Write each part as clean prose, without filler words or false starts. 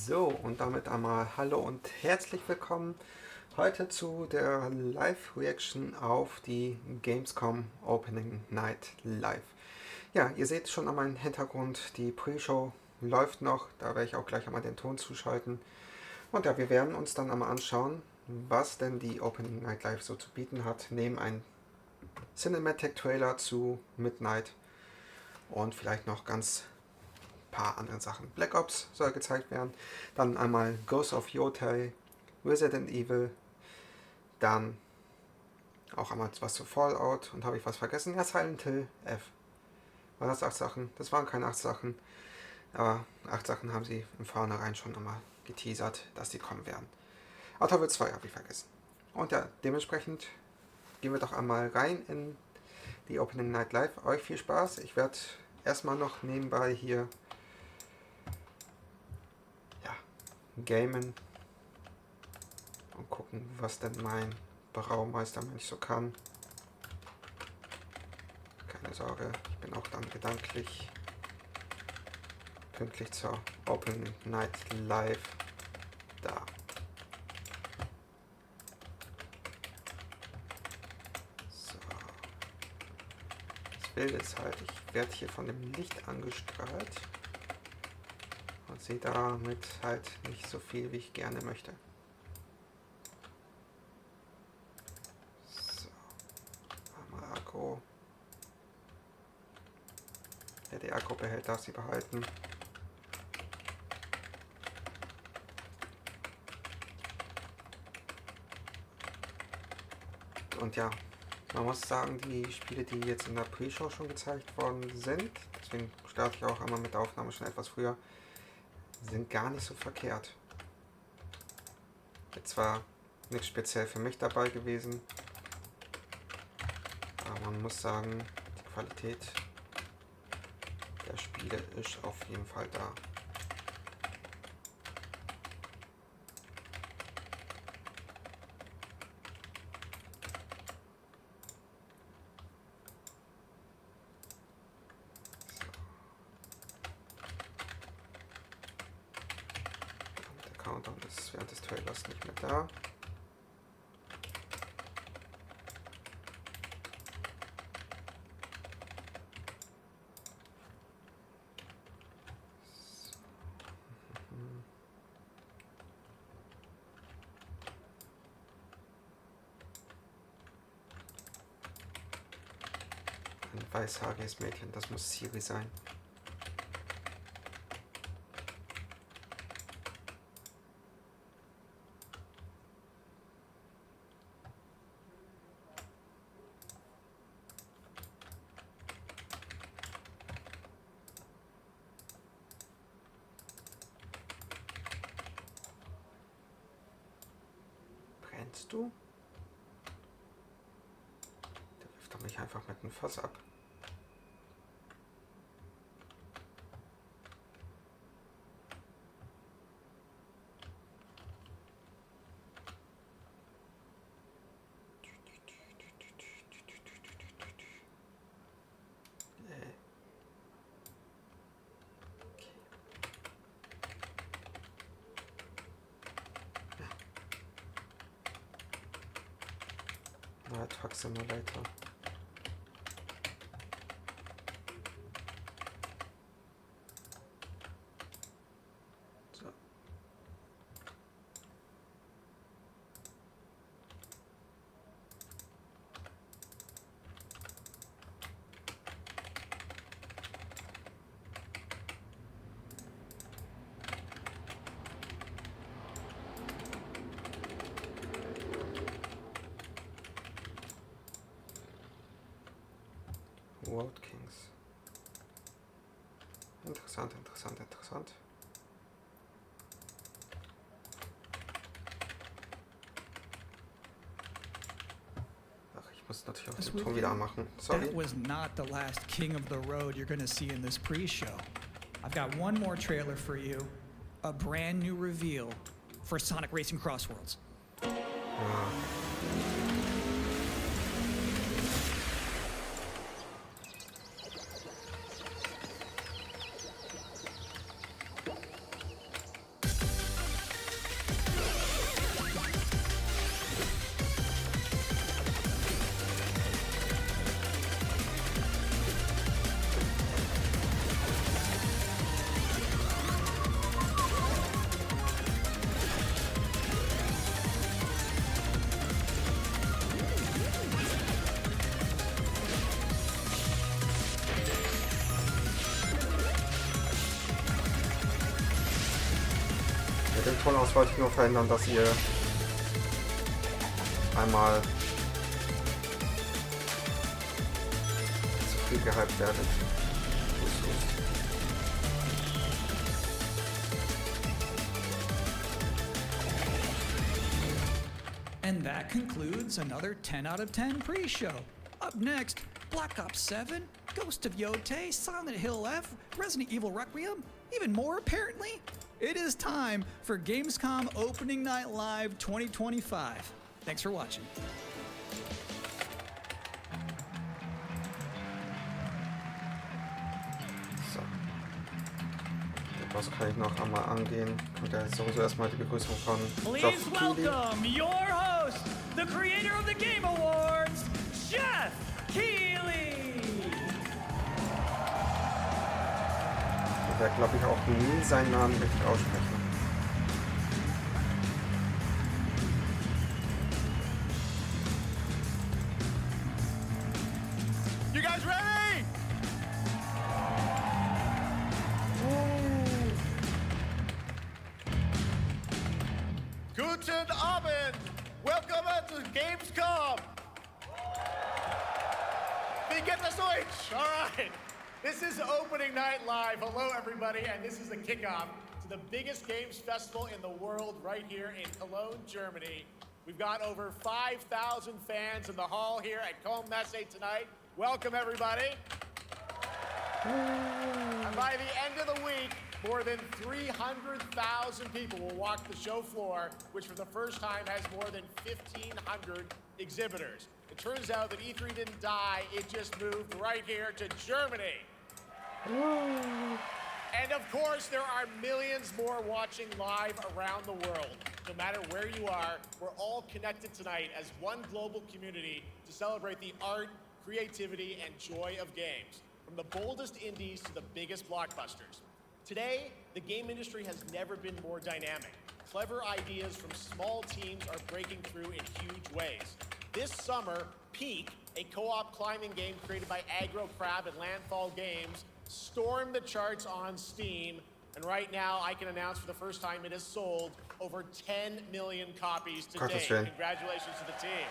So, und damit einmal hallo und herzlich willkommen heute zu der Live-Reaction auf die Gamescom Opening Night Live. Ja, ihr seht schon an meinem Hintergrund, die Pre-Show läuft noch, da werde ich auch gleich einmal den Ton zuschalten. Und ja, wir werden uns dann einmal anschauen, was denn die Opening Night Live so zu bieten hat, neben einem Cinematic Trailer zu Midnight und vielleicht noch ganz paar andere Sachen. Black Ops soll gezeigt werden, dann einmal Ghost of Yotei, Resident Evil, dann auch einmal was zu Fallout und habe ich was vergessen? Ja, Silent Hill F. War das 8 Sachen? Das waren keine 8 Sachen, aber 8 Sachen haben sie im Vornherein schon einmal geteasert, dass die kommen werden. Auto 2 habe ich vergessen. Und ja, dementsprechend gehen wir doch einmal rein in die Opening Night Live. Euch viel Spaß. Ich werde erstmal noch nebenbei hier gamen und gucken, was denn mein Braumeistermensch so kann. Keine Sorge, ich bin auch dann gedanklich pünktlich zur Open Night Live da. So. Das Bild ist halt, ich werde hier von dem Licht angestrahlt und sehe damit halt nicht so viel, wie ich gerne möchte. So, einmal Akku. Wer die Akku behält, darf sie behalten. Und ja, man muss sagen, die Spiele, die jetzt in der Pre-Show schon gezeigt worden sind, deswegen starte ich auch einmal mit der Aufnahme schon etwas früher, sind gar nicht so verkehrt. Jetzt zwar nichts speziell für mich dabei gewesen, aber man muss sagen, die Qualität der Spiele ist auf jeden Fall da. Countdown ist während des Trailers nicht mehr da. Ein weißhaariges Mädchen, das muss Siri sein. Brennst du? Der wirft doch nicht einfach mit einem Fass ab. Truck Simulator. So. Wollt Kings. Interessant, interessant, interessant. Ach, ich muss natürlich auch den Ton wieder anmachen. Sorry. That was not the last king of the road you're gonna see in this pre-show. I've got one more trailer for you. A brand new reveal for Sonic Racing Crossworlds. Mit dem Ton aus wollte ich nur verhindern, dass ihr einmal zu viel gehypt werdet. Hust, hust. And that concludes another 10 out of 10 pre-show. Up next, Black Ops 7, Ghost of Yotei, Silent Hill F, Resident Evil Requiem, even more apparently. It is time for Gamescom Opening Night Live 2025. Thanks for watching. So. Was kann ich noch einmal angehen? Kommt ja sowieso erstmal die Begrüßung von Please welcome your host, the creator of the Game Awards, Jeff Keighley. Ich werde, glaube ich, auch nie seinen Namen richtig aussprechen. You guys ready? Guten Abend. Welcome to Gamescom. Wie geht das Deutsch? All right. This is Opening Night Live. Hello, everybody, and this is the kickoff to the biggest games festival in the world right here in Cologne, Germany. We've got over 5,000 fans in the hall here at Compt tonight. Welcome, everybody. And by the end of the week, more than 300,000 people will walk the show floor, which for the first time has more than 1,500 exhibitors. It turns out that E3 didn't die, it just moved right here to Germany. And of course, there are millions more watching live around the world. No matter where you are, we're all connected tonight as one global community to celebrate the art, creativity, and joy of games, from the boldest indies to the biggest blockbusters. Today, the game industry has never been more dynamic. Clever ideas from small teams are breaking through in huge ways. This summer, Peak, a co-op climbing game created by Aggro Crab and Landfall Games, stormed the charts on Steam, and right now I can announce for the first time it has sold over 10 million copies to date. Congratulations to the team.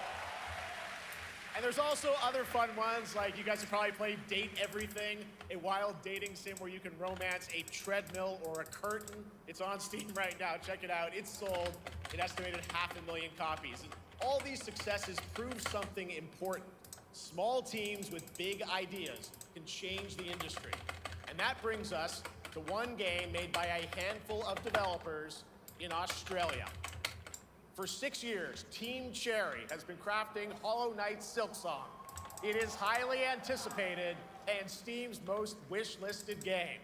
And there's also other fun ones, like you guys have probably played Date Everything, a wild dating sim where you can romance a treadmill or a curtain. It's on Steam right now. Check it out. It's sold an estimated 500,000 copies. All these successes prove something important. Small teams with big ideas can change the industry. And that brings us to one game made by a handful of developers in Australia. For 6 years, Team Cherry has been crafting Hollow Knight Silksong. It is highly anticipated and Steam's most wish-listed game.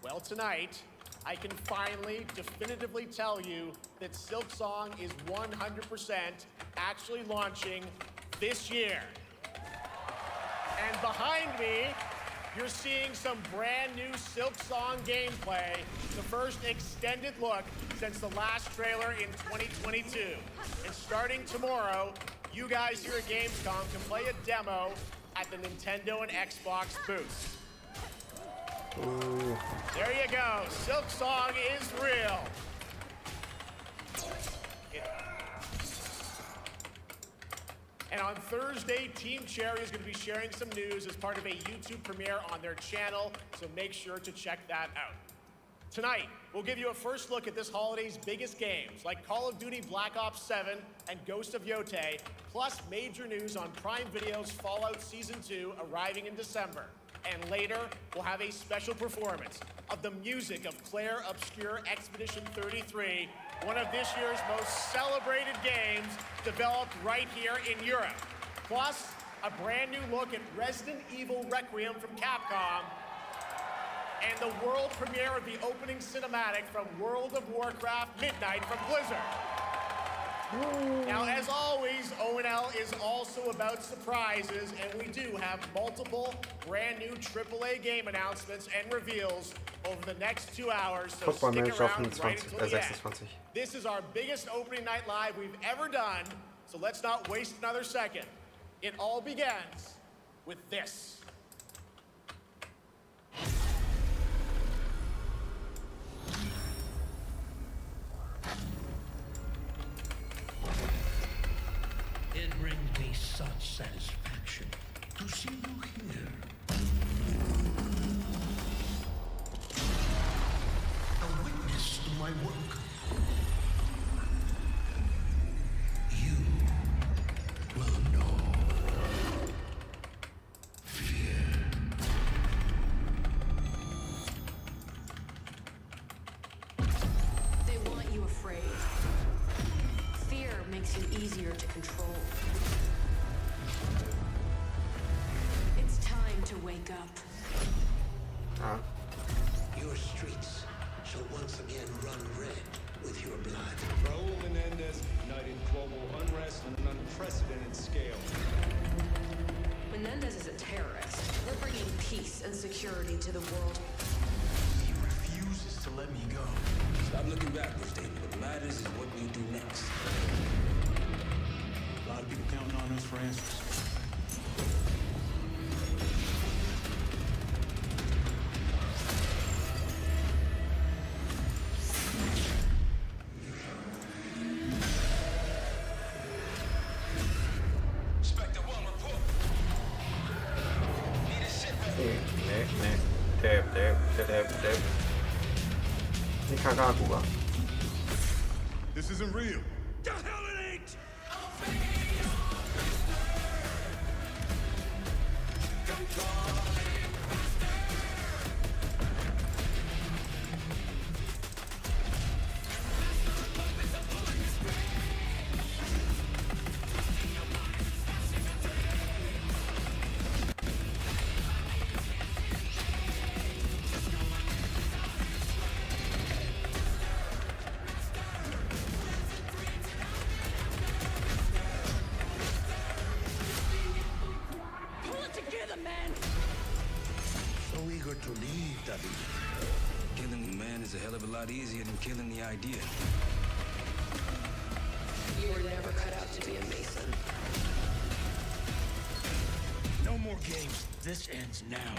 Well, tonight, I can finally definitively tell you that Silksong is 100% actually launching this year. And behind me, you're seeing some brand new Silksong gameplay, the first extended look since the last trailer in 2022. And starting tomorrow, you guys here at Gamescom can play a demo at the Nintendo and Xbox booths. Ooh. There you go. Silksong is real. And on Thursday, Team Cherry is going to be sharing some news as part of a YouTube premiere on their channel, so make sure to check that out. Tonight, we'll give you a first look at this holiday's biggest games, like Call of Duty Black Ops 7 and Ghost of Yotei, plus major news on Prime Video's Fallout Season 2 arriving in December. And later, we'll have a special performance of the music of Claire Obscure Expedition 33, one of this year's most celebrated games developed right here in Europe. Plus, a brand new look at Resident Evil Requiem from Capcom, and the world premiere of the opening cinematic from World of Warcraft Midnight from Blizzard. Now, as always, ONL is also about surprises, and we do have multiple brand new AAA game announcements and reveals over the next 2 hours, so stick around right until the end. This is our biggest opening night live we've ever done, so let's not waste another second. It all begins with this. such satisfaction to see you here. A witness to my work. You will know fear. They want you afraid. Fear makes you easier to control. It's time to wake up. Ah. Your streets shall once again run red with your blood. Raul Menendez ignited global unrest on an unprecedented scale. Menendez is a terrorist. We're bringing peace and security to the world. He refuses to let me go. Stop looking backwards, David. What matters is what we do next. A lot of people counting on us for answers. Inspector One, report. Need a sit rep. Nee. Nicaragua. This isn't real. The hell it ain't! Pull it together, man! So eager to leave, David. Killing the man is a hell of a lot easier than killing the idea. You were never cut out to be a Mason. No more games. This ends now.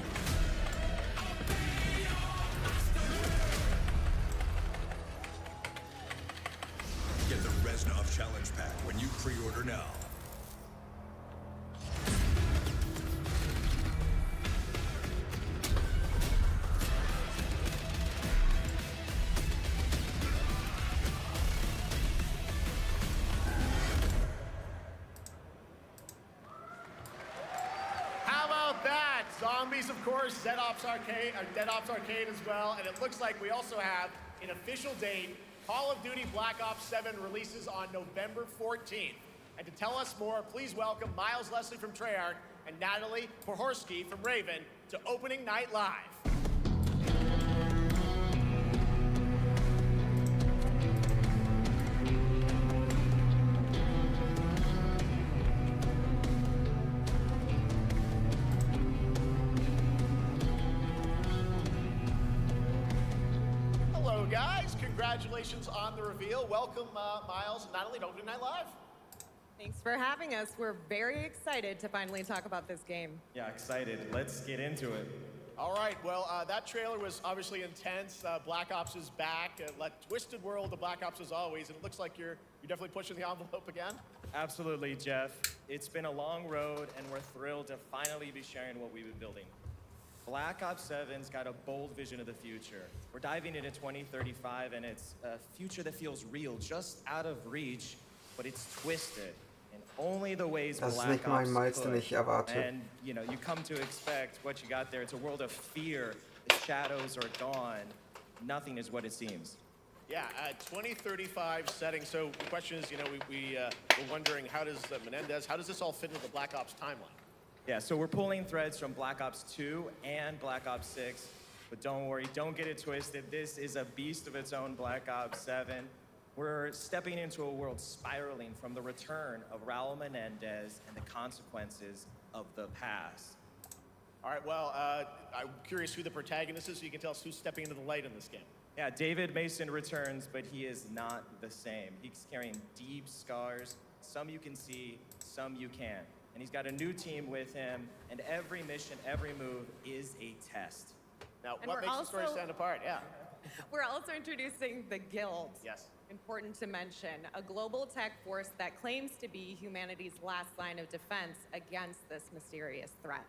Get the Reznov Challenge Pack when you pre-order now. How about that? Zombies, of course, Dead Ops Arcade as well, and it looks like we also have an official date. Call of Duty Black Ops 7 releases on November 14th. And to tell us more, please welcome Miles Leslie from Treyarch and Natalie Pohorski from Raven to Opening Night Live. Hello, guys. Congratulations on the reveal. Welcome, Miles and Natalie to Opening Night Live. Thanks for having us. We're very excited to finally talk about this game. Yeah, excited. Let's get into it. All right, well, that trailer was obviously intense. Black Ops is back. Twisted world of Black Ops as always, and it looks like you're definitely pushing the envelope again. Absolutely, Jeff. It's been a long road, and we're thrilled to finally be sharing what we've been building. Black Ops 7's got a bold vision of the future. We're diving into 2035, and it's a future that feels real, just out of reach, but it's twisted in only the ways Das ist Black nicht mein Ops Miles, den could. ich erwarte. And, you know, you come to expect what you got there. It's a world of fear. The shadows are gone. Nothing is what it seems. Yeah, 2035 setting. So the question is, we're wondering how does how does this all fit into the Black Ops timeline? Yeah, so we're pulling threads from Black Ops 2 and Black Ops 6. But don't worry, don't get it twisted. This is a beast of its own, Black Ops 7. We're stepping into a world spiraling from the return of Raul Menendez and the consequences of the past. All right, well, I'm curious who the protagonist is, so you can tell us who's stepping into the light in this game. Yeah, David Mason returns, but he is not the same. He's carrying deep scars. Some you can see, some you can't. And he's got a new team with him, and every mission, every move is a test. Now, And what we're makes the story also- stand apart? Yeah. We're also introducing the Guild. Yes. Important to mention, a global tech force that claims to be humanity's last line of defense against this mysterious threat.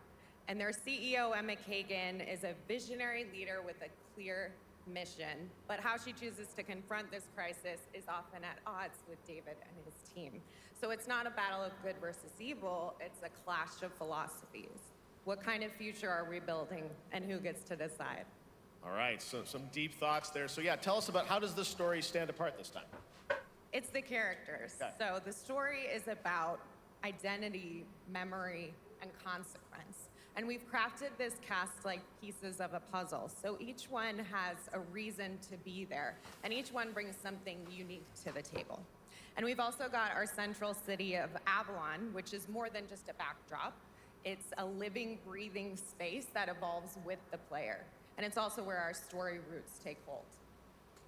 And their CEO, Emma Kagan, is a visionary leader with a clear mission, but how she chooses to confront this crisis is often at odds with David and his team. So it's not a battle of good versus evil, it's a clash of philosophies. What kind of future are we building, and who gets to decide? All right, so some deep thoughts there. So yeah, tell us about how does this story stand apart this time? It's the characters. Okay. So the story is about identity, memory, and consequence. And we've crafted this cast like pieces of a puzzle. So each one has a reason to be there, and each one brings something unique to the table. And we've also got our central city of Avalon, which is more than just a backdrop. It's a living, breathing space that evolves with the player. And it's also where our story roots take hold.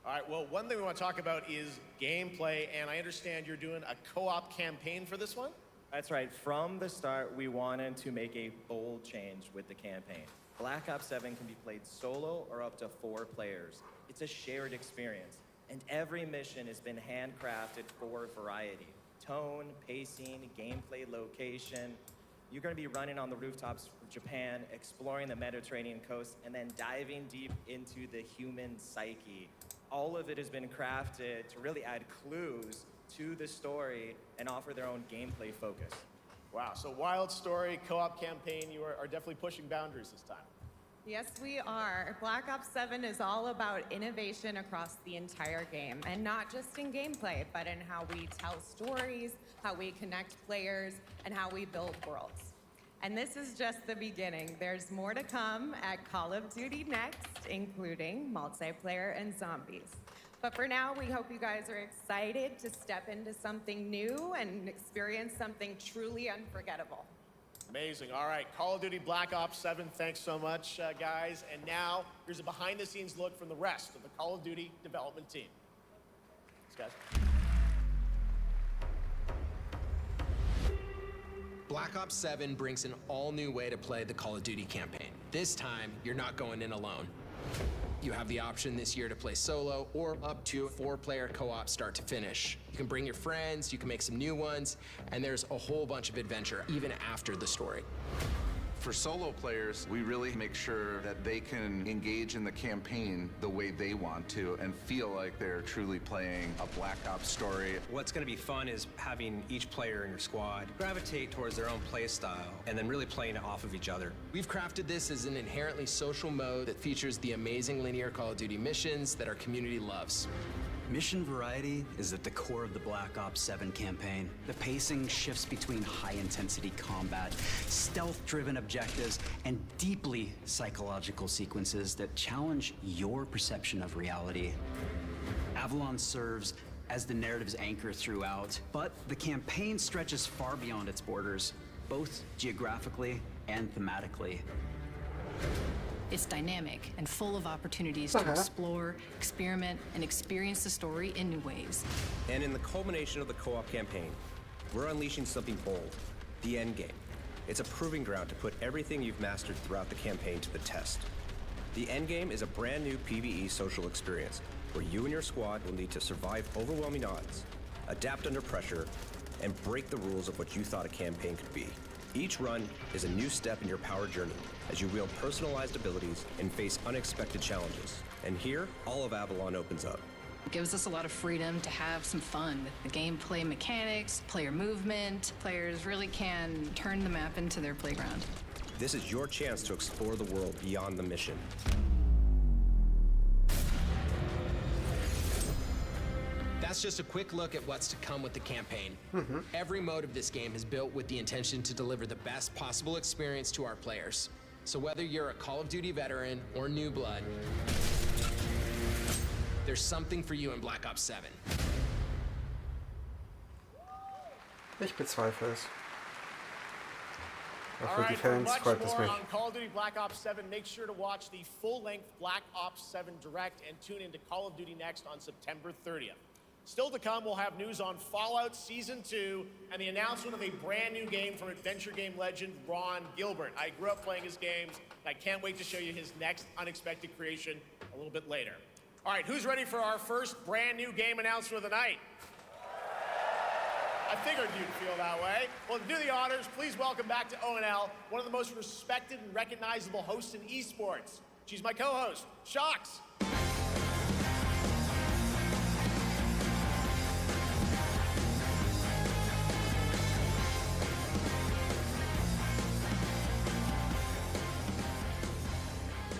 All right, well, one thing we want to talk about is gameplay, and I understand you're doing a co-op campaign for this one? That's right. From the start, we wanted to make a bold change with the campaign. Black Ops 7 can be played solo or up to 4 players. It's a shared experience, and every mission has been handcrafted for variety. Tone, pacing, gameplay, location. You're going to be running on the rooftops of Japan, exploring the Mediterranean coast, and then diving deep into the human psyche. All of it has been crafted to really add clues to the story and offer their own gameplay focus. Wow, so wild story, co-op campaign, you are definitely pushing boundaries this time. Yes, we are. Black Ops 7 is all about innovation across the entire game, and not just in gameplay, but in how we tell stories, how we connect players, and how we build worlds. And this is just the beginning. There's more to come at Call of Duty Next, including multiplayer and zombies. But for now, we hope you guys are excited to step into something new and experience something truly unforgettable. Amazing. All right, Call of Duty Black Ops 7, thanks so much, guys. And now, here's a behind-the-scenes look from the rest of the Call of Duty development team. Thanks, guys. Black Ops 7 brings an all-new way to play the Call of Duty campaign. This time, you're not going in alone. You have the option this year to play solo or up to 4-player co-op start to finish. You can bring your friends, you can make some new ones, and there's a whole bunch of adventure even after the story. For solo players, we really make sure that they can engage in the campaign the way they want to and feel like they're truly playing a Black Ops story. What's going to be fun is having each player in your squad gravitate towards their own play style and then really playing off of each other. We've crafted this as an inherently social mode that features the amazing linear Call of Duty missions that our community loves. Mission variety is at the core of the Black Ops 7 campaign. The pacing shifts between high-intensity combat, stealth-driven objectives, and deeply psychological sequences that challenge your perception of reality. Avalon serves as the narrative's anchor throughout, but the campaign stretches far beyond its borders, both geographically and thematically. It's dynamic and full of opportunities to explore, experiment, and experience the story in new ways. And in the culmination of the co-op campaign, we're unleashing something bold, the end game. It's a proving ground to put everything you've mastered throughout the campaign to the test. The end game is a brand new PvE social experience where you and your squad will need to survive overwhelming odds, adapt under pressure, and break the rules of what you thought a campaign could be. Each run is a new step in your power journey as you wield personalized abilities and face unexpected challenges. And here, all of Avalon opens up. It gives us a lot of freedom to have some fun with the gameplay mechanics, player movement. Players really can turn the map into their playground. This is your chance to explore the world beyond the mission. That's just a quick look at what's to come with the campaign. Every mode of this game is built with the intention to deliver the best possible experience to our players. So whether you're a Call of Duty veteran or new blood, there's something for you in Black Ops 7. Ich bezweifle es. All Für die right, for Fans much freut es more mich. on Call of Duty Black Ops 7, make sure to watch the full-length Black Ops 7 Direct and tune into Call of Duty Next on September 30th. Still to come, we'll have news on Fallout Season 2 and the announcement of a brand new game from adventure game legend Ron Gilbert. I grew up playing his games, and I can't wait to show you his next unexpected creation a little bit later. All right, who's ready for our first brand new game announcement of the night? I figured you'd feel that way. Well, to do the honors, please welcome back to ONL one of the most respected and recognizable hosts in esports. She's my co-host, Shox.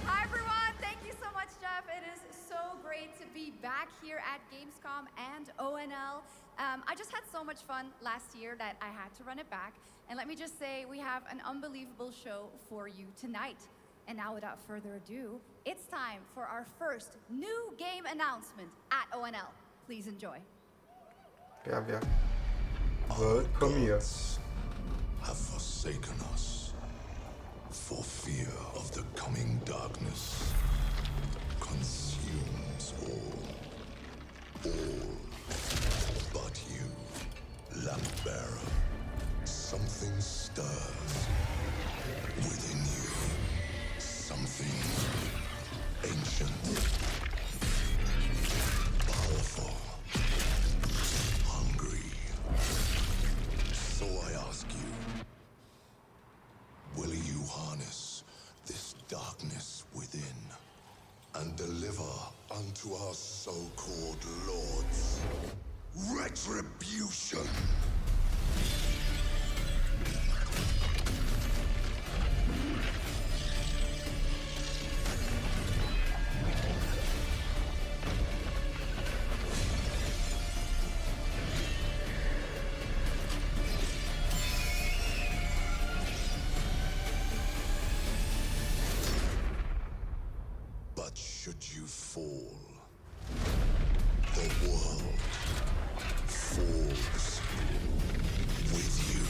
Hi everyone, thank you so much, Jeff. It is so great to be back here at Gamescom and ONL. I just had so much fun last year that I had to run it back. And let me just say, we have an unbelievable show for you tonight. And now without further ado, it's time for our first new game announcement at ONL. Please enjoy. Ja, wir World Premiere. Have forsaken us for fear of the coming darkness consumes all but you, lamp bearer. Something stirs within you, something ancient, powerful, hungry. So I ask you, will you harness this darkness within and deliver unto our so-called lords retribution? But should you fall, the world falls with you.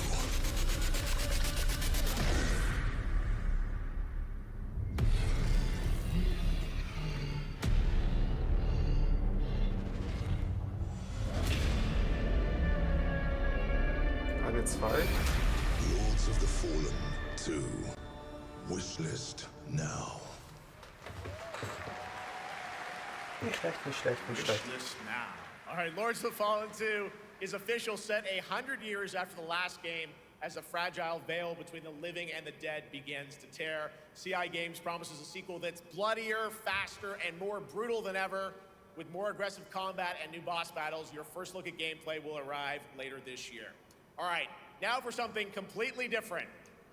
Eine 2. Lords of the Fallen 2. Wishlist now. Nicht schlecht, nicht schlecht, nicht schlecht. This now. All right, Lords of the Fallen 2 is official, set 100 years after the last game, as the fragile veil between the living and the dead begins to tear. CI Games promises a sequel that's bloodier, faster, and more brutal than ever. With more aggressive combat and new boss battles, your first look at gameplay will arrive later this year. All right, now for something completely different.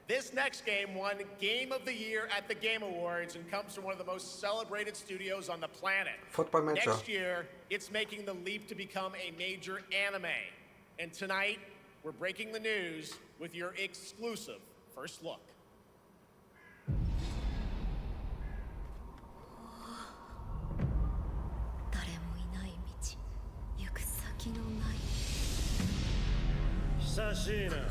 This next game won Game of the Year at the Game Awards and comes from one of the most celebrated studios on the planet. Football Manager. Next year, it's making the leap to become a major anime. And tonight, we're breaking the news with your exclusive first look. Sashina.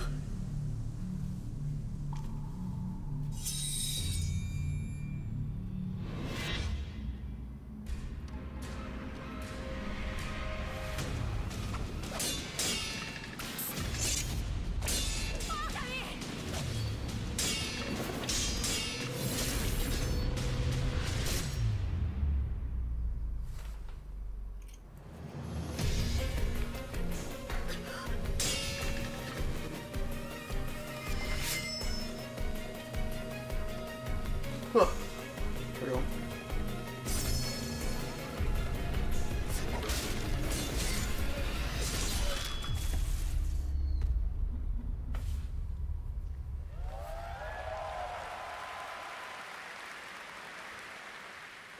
Entschuldigung.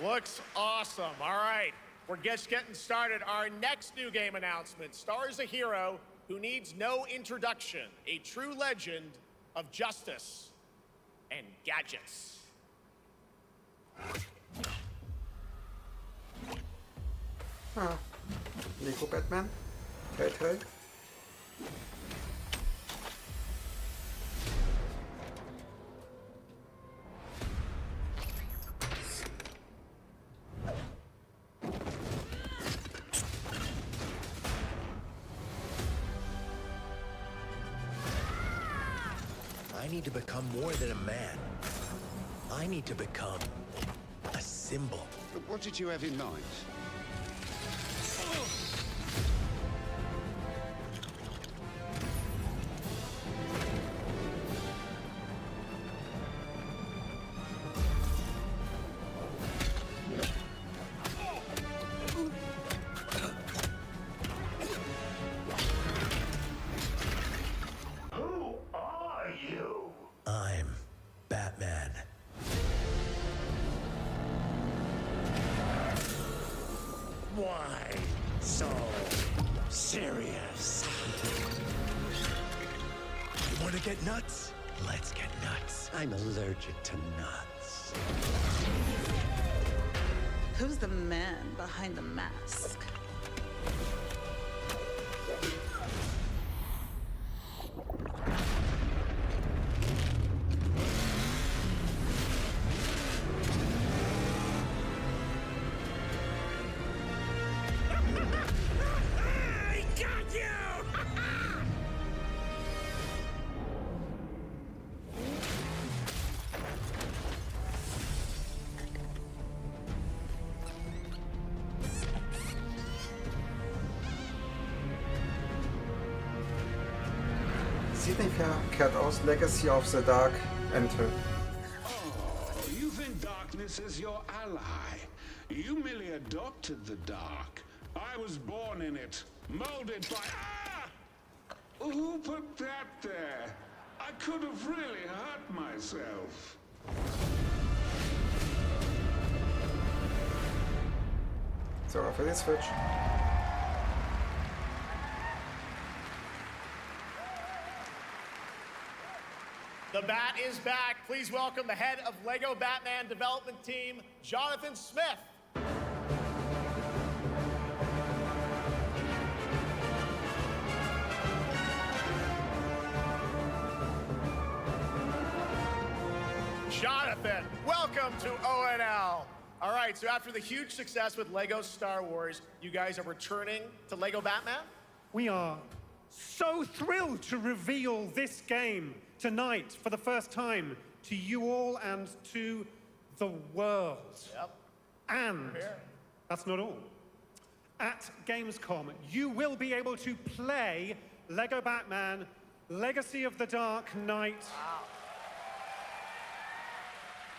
Looks awesome. All right, we're just getting started. Our next new game announcement stars a hero who needs no introduction, a true legend of justice and gadgets. Ah, Lego Batman. Telltale. I need to become more than a man. I need to become a symbol. But what did you have in mind? Why so serious? You want to get nuts? Let's get nuts. I'm allergic to nuts. Who's the man behind the mask? I got you! Sieht nicht verkehrt aus. Legacy of the Dark, Enter. Oh, you think darkness is your ally. You merely adopted the dark. I was born in it, molded by... Ah! Who put that there? I could have really hurt myself. So, für den Switch. The Bat is back. Please welcome the head of LEGO Batman development team, Jonathan Smith. Jonathan, welcome to ONL. All right, so after the huge success with LEGO Star Wars, you guys are returning to LEGO Batman? We are so thrilled to reveal this game tonight for the first time to you all and to the world. Yep. And that's not all. At Gamescom, you will be able to play LEGO Batman Legacy of the Dark Knight. Wow.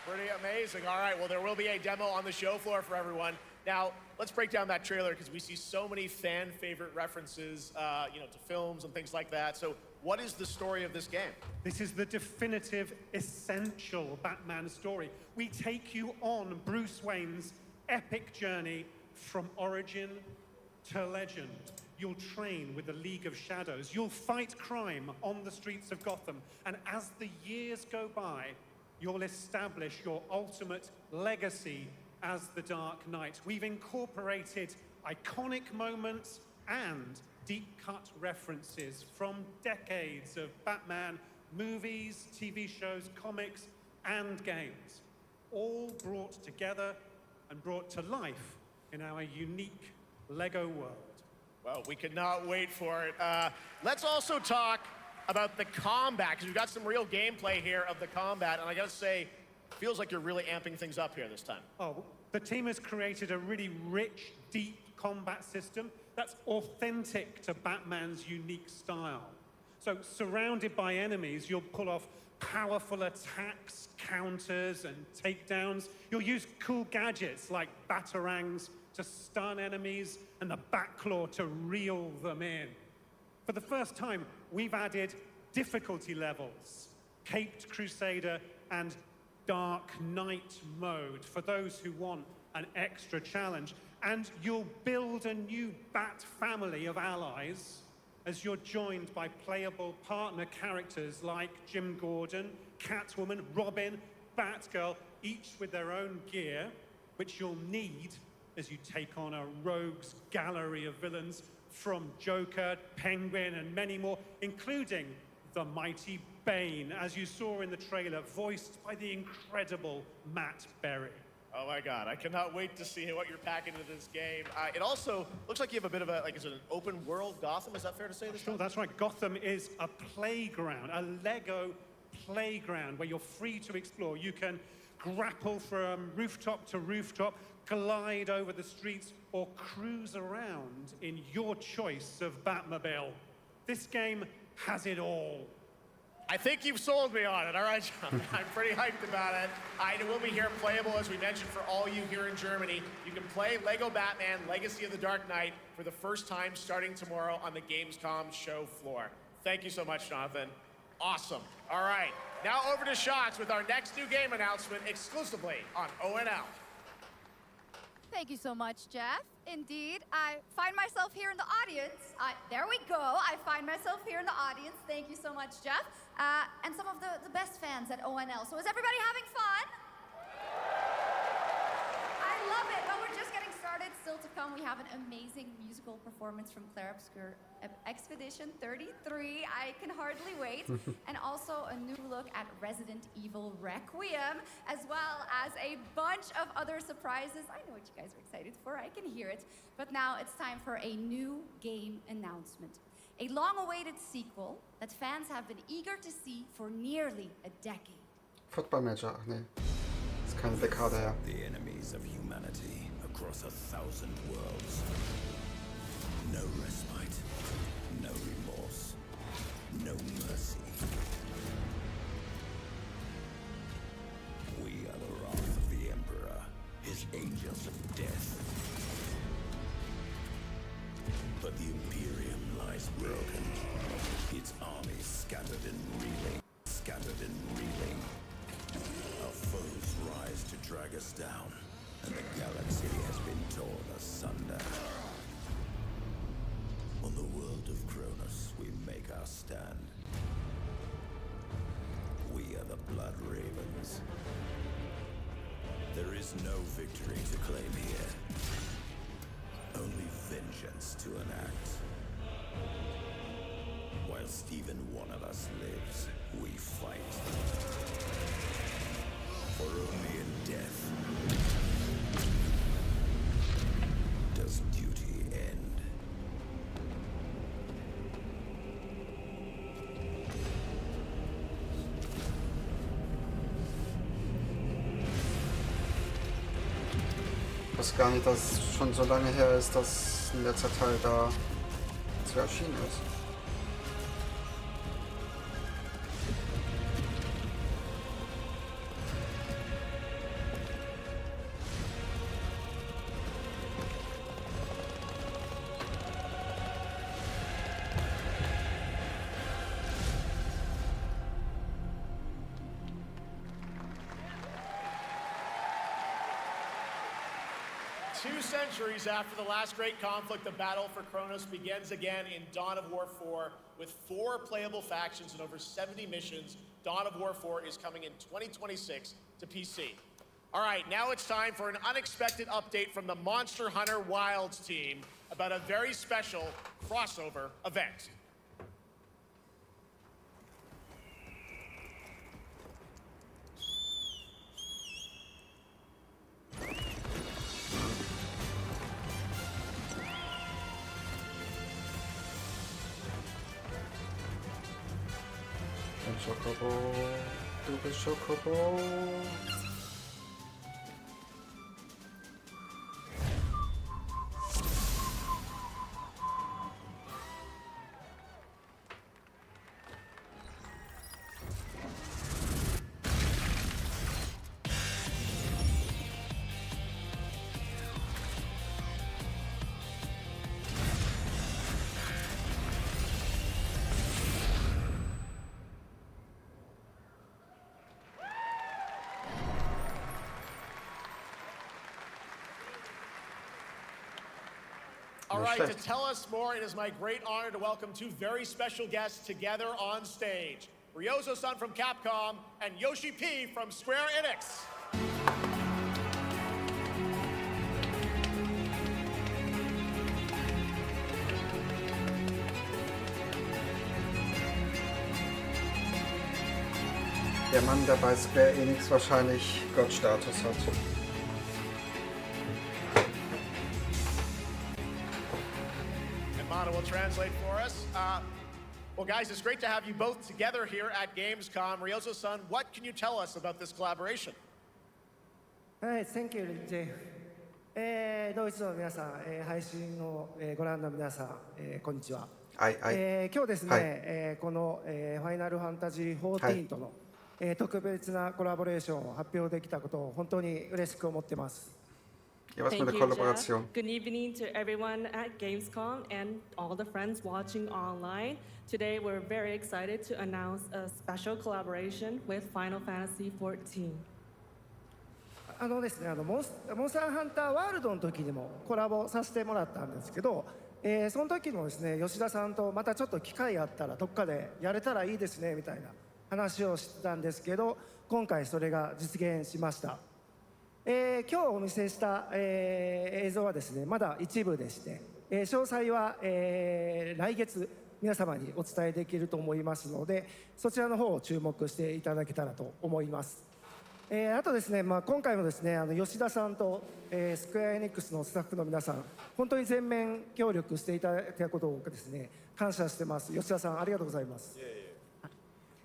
Pretty amazing. All right, well, there will be a demo on the show floor for everyone. Now, let's break down that trailer because we see so many fan favorite references, to films and things like that. So what is the story of this game? This is the definitive, essential Batman story. We take you on Bruce Wayne's epic journey from origin to legend. You'll train with the League of Shadows. You'll fight crime on the streets of Gotham. And as the years go by, you'll establish your ultimate legacy as the Dark Knight. We've incorporated iconic moments and deep-cut references from decades of Batman movies, TV shows, comics, and games, all brought together and brought to life in our unique LEGO world. Well, we cannot wait for it. Let's also talk about the combat, because we've got some real gameplay here of the combat, and I gotta say, it feels like you're really amping things up here this time. Oh, the team has created a really rich, deep combat system that's authentic to Batman's unique style. So, surrounded by enemies, you'll pull off powerful attacks, counters, and takedowns. You'll use cool gadgets like batarangs to stun enemies and the Batclaw to reel them in. For the first time, we've added difficulty levels, Caped Crusader and Dark Knight mode for those who want an extra challenge. And you'll build a new Bat family of allies as you're joined by playable partner characters like Jim Gordon, Catwoman, Robin, Batgirl, each with their own gear, which you'll need as you take on a rogues gallery of villains from Joker, Penguin, and many more, including the mighty Bane, as you saw in the trailer, voiced by the incredible Matt Berry. Oh my God, I cannot wait to see what you're packing into this game. It also looks like you have a bit of is it an open world Gotham? Is that fair to say this time? Sure, that's right. Gotham is a playground, a Lego playground where you're free to explore. You can grapple from rooftop to rooftop, glide over the streets, or cruise around in your choice of Batmobile. This game has it all. I think you've sold me on it. All right, John. I'm pretty hyped about it. It will be here playable, as we mentioned, for all you here in Germany. You can play LEGO Batman Legacy of the Dark Knight for the first time starting tomorrow on the Gamescom show floor. Thank you so much, Jonathan. Awesome. All right, now over to Shots with our next new game announcement exclusively on ONL. Thank you so much, Jeff. Indeed, I find myself here in the audience. There we go. I find myself here in the audience. Thank you so much, Jeff. And some of the best fans at ONL. So is everybody having fun? I love it. But we're just getting started. Still to come, we have an amazing musical performance from Claire Obscure Expedition 33. I can hardly wait. And also a new look at Resident Evil Requiem, as well as a bunch of other surprises. I know what you guys are excited for. I can hear it. But now it's time for a new game announcement. A long-awaited sequel that fans have been eager to see for nearly a decade. Footballmanager, ach nee. Das ist keine Dekade her. The enemies of humanity across 1,000 worlds. No respite, no remorse, no mercy. We are the wrath of the Emperor, his angels of death. But the Imperium lies broken, its armies scattered and reeling, Our foes rise to drag us down, and the galaxy has been torn asunder. On the world of Kronos, we make our stand. We are the Blood Ravens. There is no victory to claim here. Only vengeance to enact. Whilst even one of us lives, we fight. For only in death does duty end. Ich weiß gar nicht, dass es schon so lange her ist, dass ein letzter Teil da zu erschienen ist. Two centuries after the last great conflict, the battle for Kronos begins again in Dawn of War 4 with 4 playable factions and over 70 missions. Dawn of War 4 is coming in 2026 to PC. All right, now it's time for an unexpected update from the Monster Hunter Wilds team about a very special crossover event. Chocobo, du bist Chocobo. All right, to tell us more, it is my great honor to welcome 2 very special guests together on stage. Ryozo-san from Capcom and Yoshi P from Square Enix. Der Mann, der bei Square Enix wahrscheinlich Gottstatus hat. Will translate for us. Well, guys, it's great to have you both together here at Gamescom. Ryozo-san, what can you tell us about this collaboration? Thank you, Jay. ドイツの皆さん、配信をご覧の皆さん、こんにちは。今日ですね、このファイナルファンタジー14との特別なコラボレーションを発表できたことを本当に嬉しく思ってます。Thank you, Jeff. Good evening to everyone at Gamescom and all the friends watching online. Today we're very excited to announce a special collaboration with Final Fantasy XIV. ですね、モンスターハンターワールドの時にもコラボさせてもらったんですけど、その時もですね、吉田さんとまたちょっと機会あったらどっかでやれたらいいですねみたいな話をしてたんですけど、今回それが実現しました。今日お見せした、映像はですね、まだ一部でして、詳細は、来月皆様にお伝えできると思いますので、そちらの方を注目していただけたらと思います。あとですね、今回もですね、吉田さんと、スクエアエニックスのスタッフの皆さん、本当に全面協力していただいたことをですね、感謝してます。吉田さん、ありがとうございます。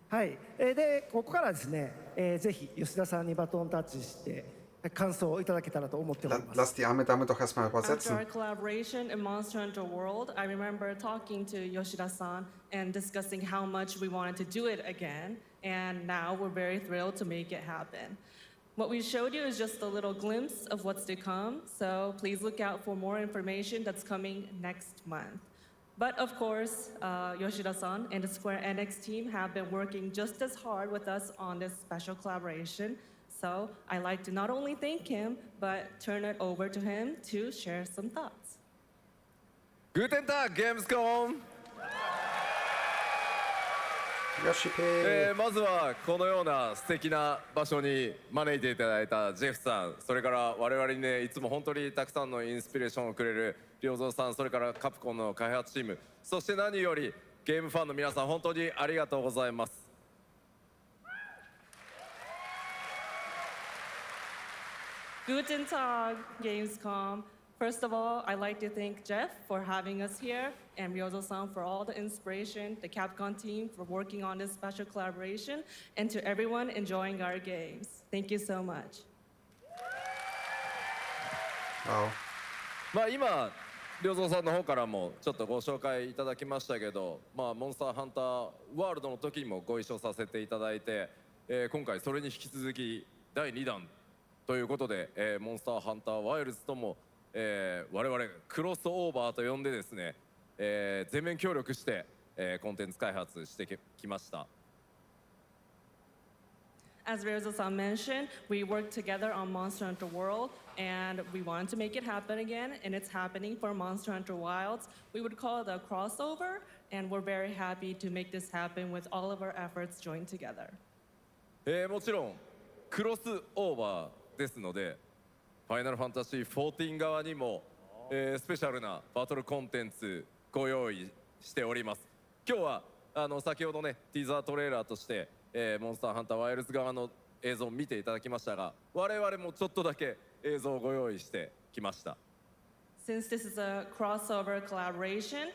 はい、でここからですね、ぜひ吉田さんにバトンタッチして感想をいただけたらと思っております。Lass die Arme damit doch erstmal übersetzen. After our collaboration in Monster Hunter World, I remember talking to Yoshida-san and discussing how much we wanted to do it again, and now we're very thrilled to make it happen. What we showed you is just a little glimpse of what's to come, so please look out for more information that's coming next month. But of course, Yoshida-san and the Square Enix team have been working just as hard with us on this special collaboration. So I'd like to not only thank him, but turn it over to him to share some thoughts. Guten Tag, Gamescom! まずはこのような素敵な場所に招いていただいたジェフさん、それから我々にね、いつも本当にたくさんのインスピレーションをくれる良三さん、それからカプコンの開発チーム、そして何よりゲームファンの皆さん、本当にありがとうございます。Guten Tag, Gamescom. First of all, I'd like to thank Jeff for having us here, and Ryozo-san for all the inspiration, the Capcom team for working on this special collaboration, and to everyone enjoying our games. Thank you so much. まあ今、良三さんの方からもちょっとご紹介いただきましたけど、モンスターハンターワールドの時にもご一緒させていただいて、今回それに引き続き第2弾ということで、モンスターハンターワイルズとも、我々クロスオーバーと呼んでですね、全面協力して、コンテンツ開発してきました。As Ryozo-san mentioned, we worked together on Monster Hunter World, and we wanted to make it happen again, and it's happening for Monster Hunter Wilds. We would call it a crossover, and we're very happy to make this happen with all of our efforts joined together. もちろんクロスオーバーですので、ファイナルファンタジー14側にも、スペシャルなバトルコンテンツご用意しております。今日は先ほどねティザートレーラーとして、モンスターハンターワイルズ側の映像を見ていただきましたが、我々もちょっとだけ映像をご用意してきました。Since this is a crossover collaboration,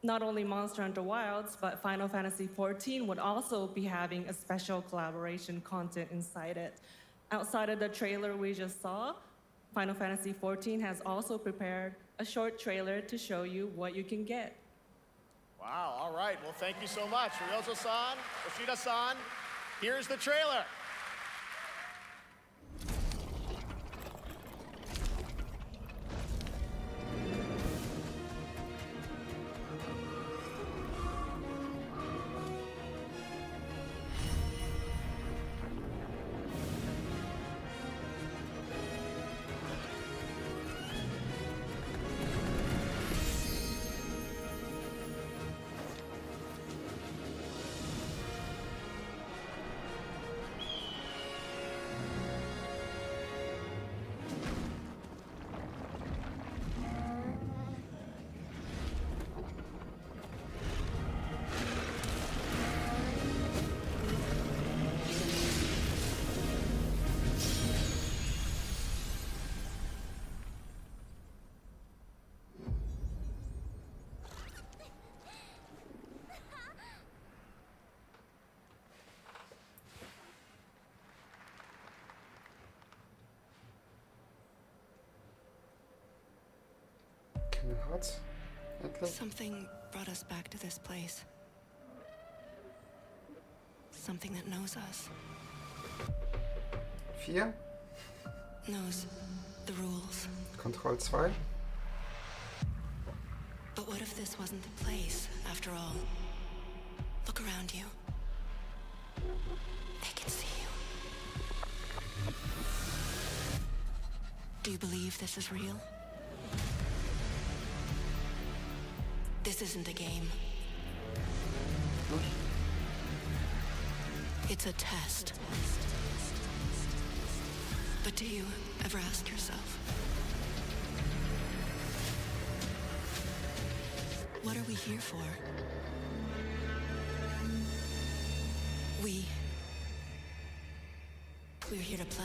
not only Monster Hunter Wilds, but Final Fantasy XIV would also be having a special collaboration content inside it. Outside of the trailer we just saw, Final Fantasy XIV has also prepared a short trailer to show you what you can get. Wow, all right. Well, thank you so much. Ryozo-san, Yoshida-san, here's the trailer. Something brought us back to this place. Something that knows us. 4. Knows the rules. Control 2. But what if this wasn't the place, after all? Look around you. They can see you. Do you believe this is real? This isn't a game. It's a test. But do you ever ask yourself, what are we here for? We're here to play.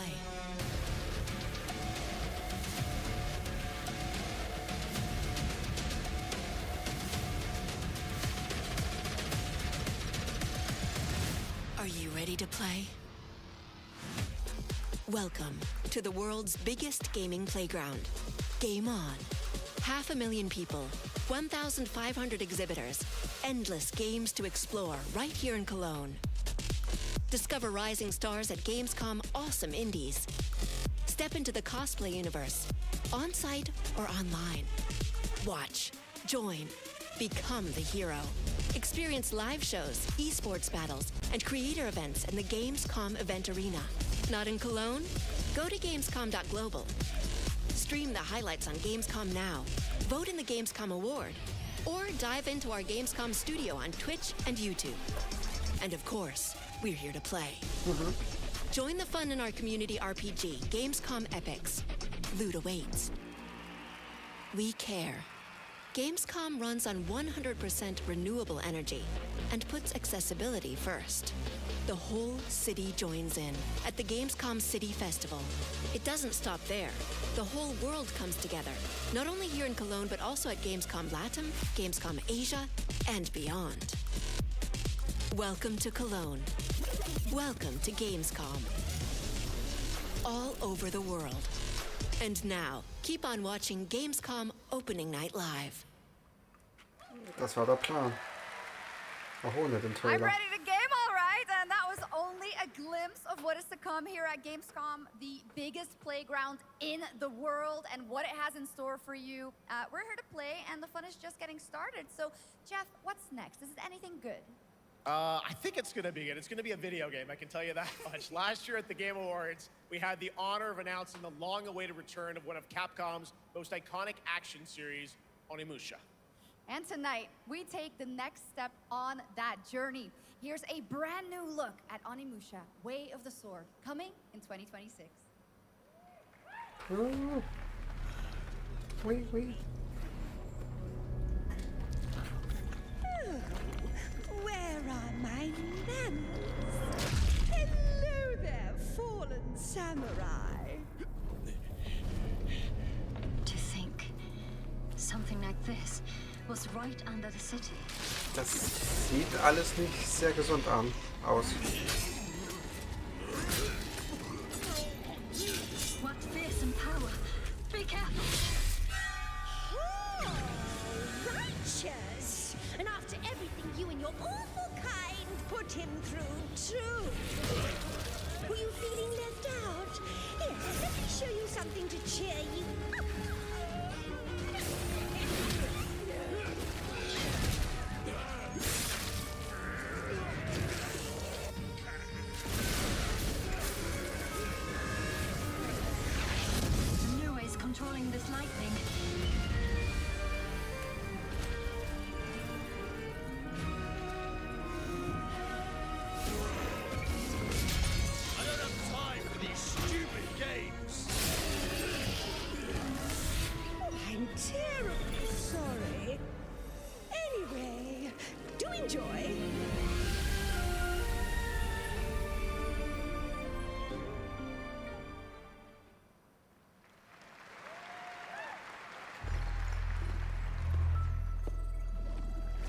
Are you ready to play? Welcome to the world's biggest gaming playground. Game on. 500,000 people, 1,500 exhibitors, endless games to explore right here in Cologne. Discover rising stars at Gamescom Awesome Indies. Step into the cosplay universe, on-site or online. Watch, join, become the hero. Experience live shows, esports battles, and creator events in the Gamescom event arena. Not in Cologne? Go to Gamescom.global. Stream the highlights on Gamescom Now. Vote in the Gamescom Award. Or dive into our Gamescom studio on Twitch and YouTube. And of course, we're here to play. Join the fun in our community RPG, Gamescom Epics. Loot awaits. We care. Gamescom runs on 100% renewable energy and puts accessibility first. The whole city joins in at the Gamescom City Festival. It doesn't stop there. The whole world comes together, not only here in Cologne, but also at Gamescom Latam, Gamescom Asia, and beyond. Welcome to Cologne. Welcome to Gamescom. All over the world. And now, keep on watching Gamescom Opening Night Live. Das war der Plan. Auch ohne den I'm Trailer. ready to game, all right, and that was only a glimpse of what is to come here at Gamescom, the biggest playground in the world, and what it has in store for you. We're here to play, and the fun is just getting started. So, Jeff, what's next? Is it anything good? I think it's going to be good. It's going to be a video game, I can tell you that much. Last year at the Game Awards, we had the honor of announcing the long-awaited return of one of Capcom's most iconic action series, Onimusha. And tonight, we take the next step on that journey. Here's a brand new look at Onimusha, Way of the Sword, coming in 2026. Oh. Oui. Where are my manners? Hello there, fallen samurai. To think, something like this was right under the city. Das sieht alles nicht sehr gesund aus. What fearsome power! Be careful! Oh, righteous! And after everything you and your awful kind put him through, too. Were you feeling left out? Here, let me show you something to cheer you up. The new ways controlling this lightning. I don't have time for these stupid games. Oh, I'm terribly sorry. Anyway, do enjoy.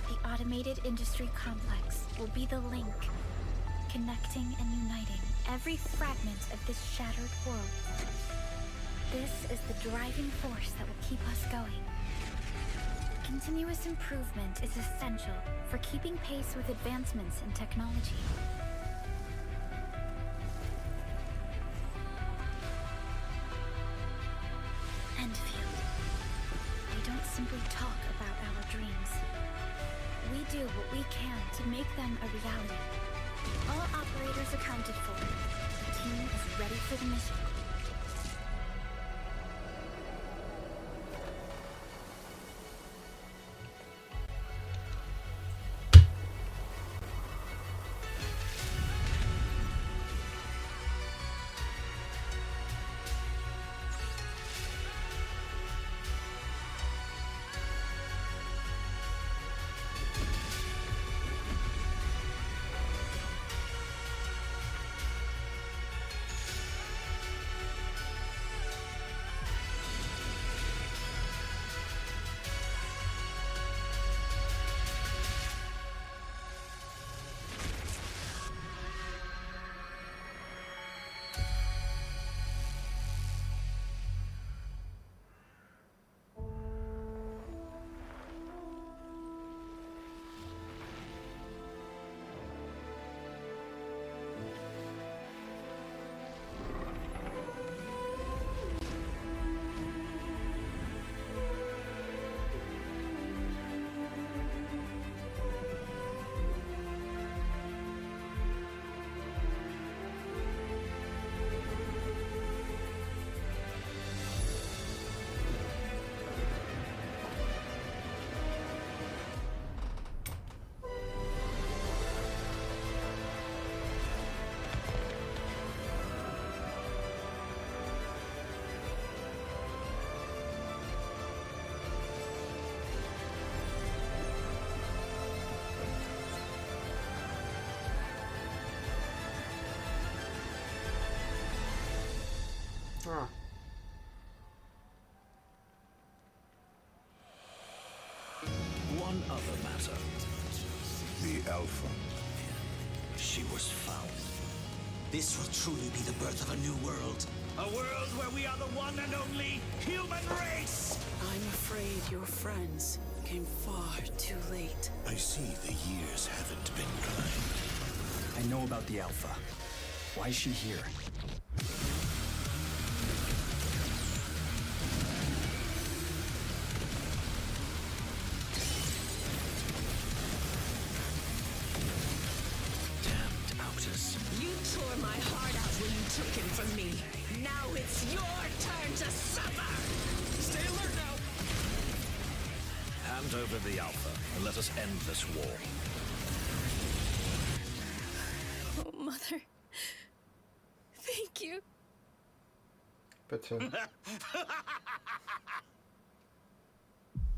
The automated industry complex will be the link, connecting and uniting every fragment of this shattered world. This is the driving force that will keep us going. Continuous improvement is essential for keeping pace with advancements in technology. Enfield. They don't simply talk about our dreams. We do what we can to make them a reality. All operators accounted for. The team is ready for the mission. Ah. One other matter. The Alpha. She was found. This will truly be the birth of a new world. A world where we are the one and only human race! I'm afraid your friends came far too late. I see the years haven't been kind. I know about the Alpha. Why is she here? Damned outers. You tore my heart out when you took him from me. Now it's your turn to suffer! Stay alert now! Hand over the Alpha and let us end this war. Oh, Mother. Thank you. Bitte.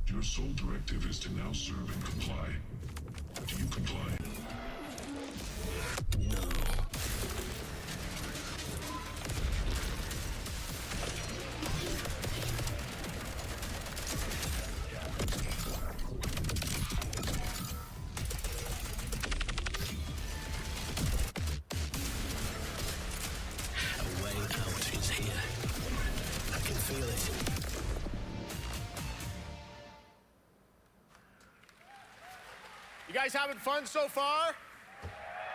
Your sole directive is to now serve and comply. Do you comply? No. A way out is here. I can feel it. You guys having fun so far?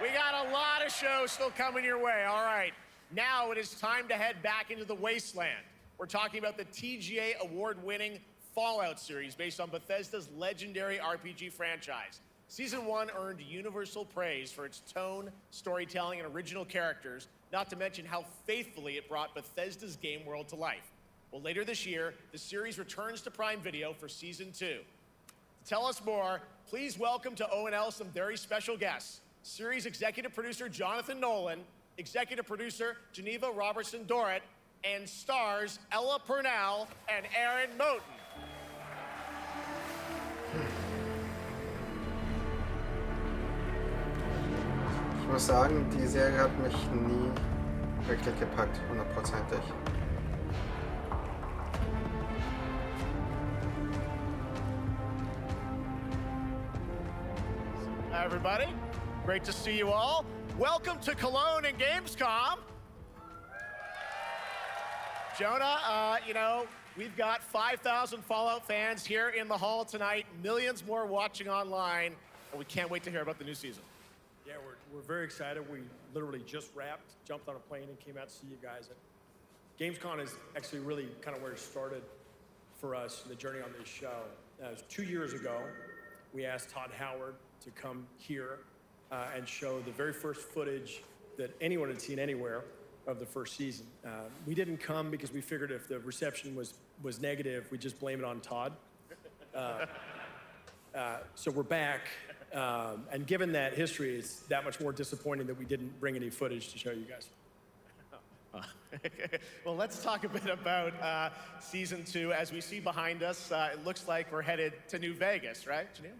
We got a lot of shows still coming your way. All right, now it is time to head back into the wasteland. We're talking about the TGA award-winning Fallout series based on Bethesda's legendary RPG franchise. Season 1 earned universal praise for its tone, storytelling, and original characters, not to mention how faithfully it brought Bethesda's game world to life. Well, later this year, the series returns to Prime Video for Season 2. To tell us more, please welcome to ONL some very special guests. Series executive producer Jonathan Nolan, executive producer Geneva Robertson Dort, and stars Ella Purnell and Aaron Moten. Ich muss sagen, die Serie hat mich nie wirklich gepackt, 100%. Hi, everybody. Great to see you all. Welcome to Cologne and Gamescom. Jonah, you know, we've got 5,000 Fallout fans here in the hall tonight, millions more watching online, and we can't wait to hear about the new season. Yeah, we're very excited. We literally just wrapped, jumped on a plane, and came out to see you guys. Gamescom is actually really kind of where it started for us, the journey on this show. It was 2 years ago. We asked Todd Howard to come here and show the very first footage that anyone had seen anywhere of the first season. We didn't come because we figured if the reception was negative, we'd just blame it on Todd. So we're back, and given that history, it's that much more disappointing that we didn't bring any footage to show you guys. Well, let's talk a bit about Season 2. As we see behind us, it looks like we're headed to New Vegas, right, Janine?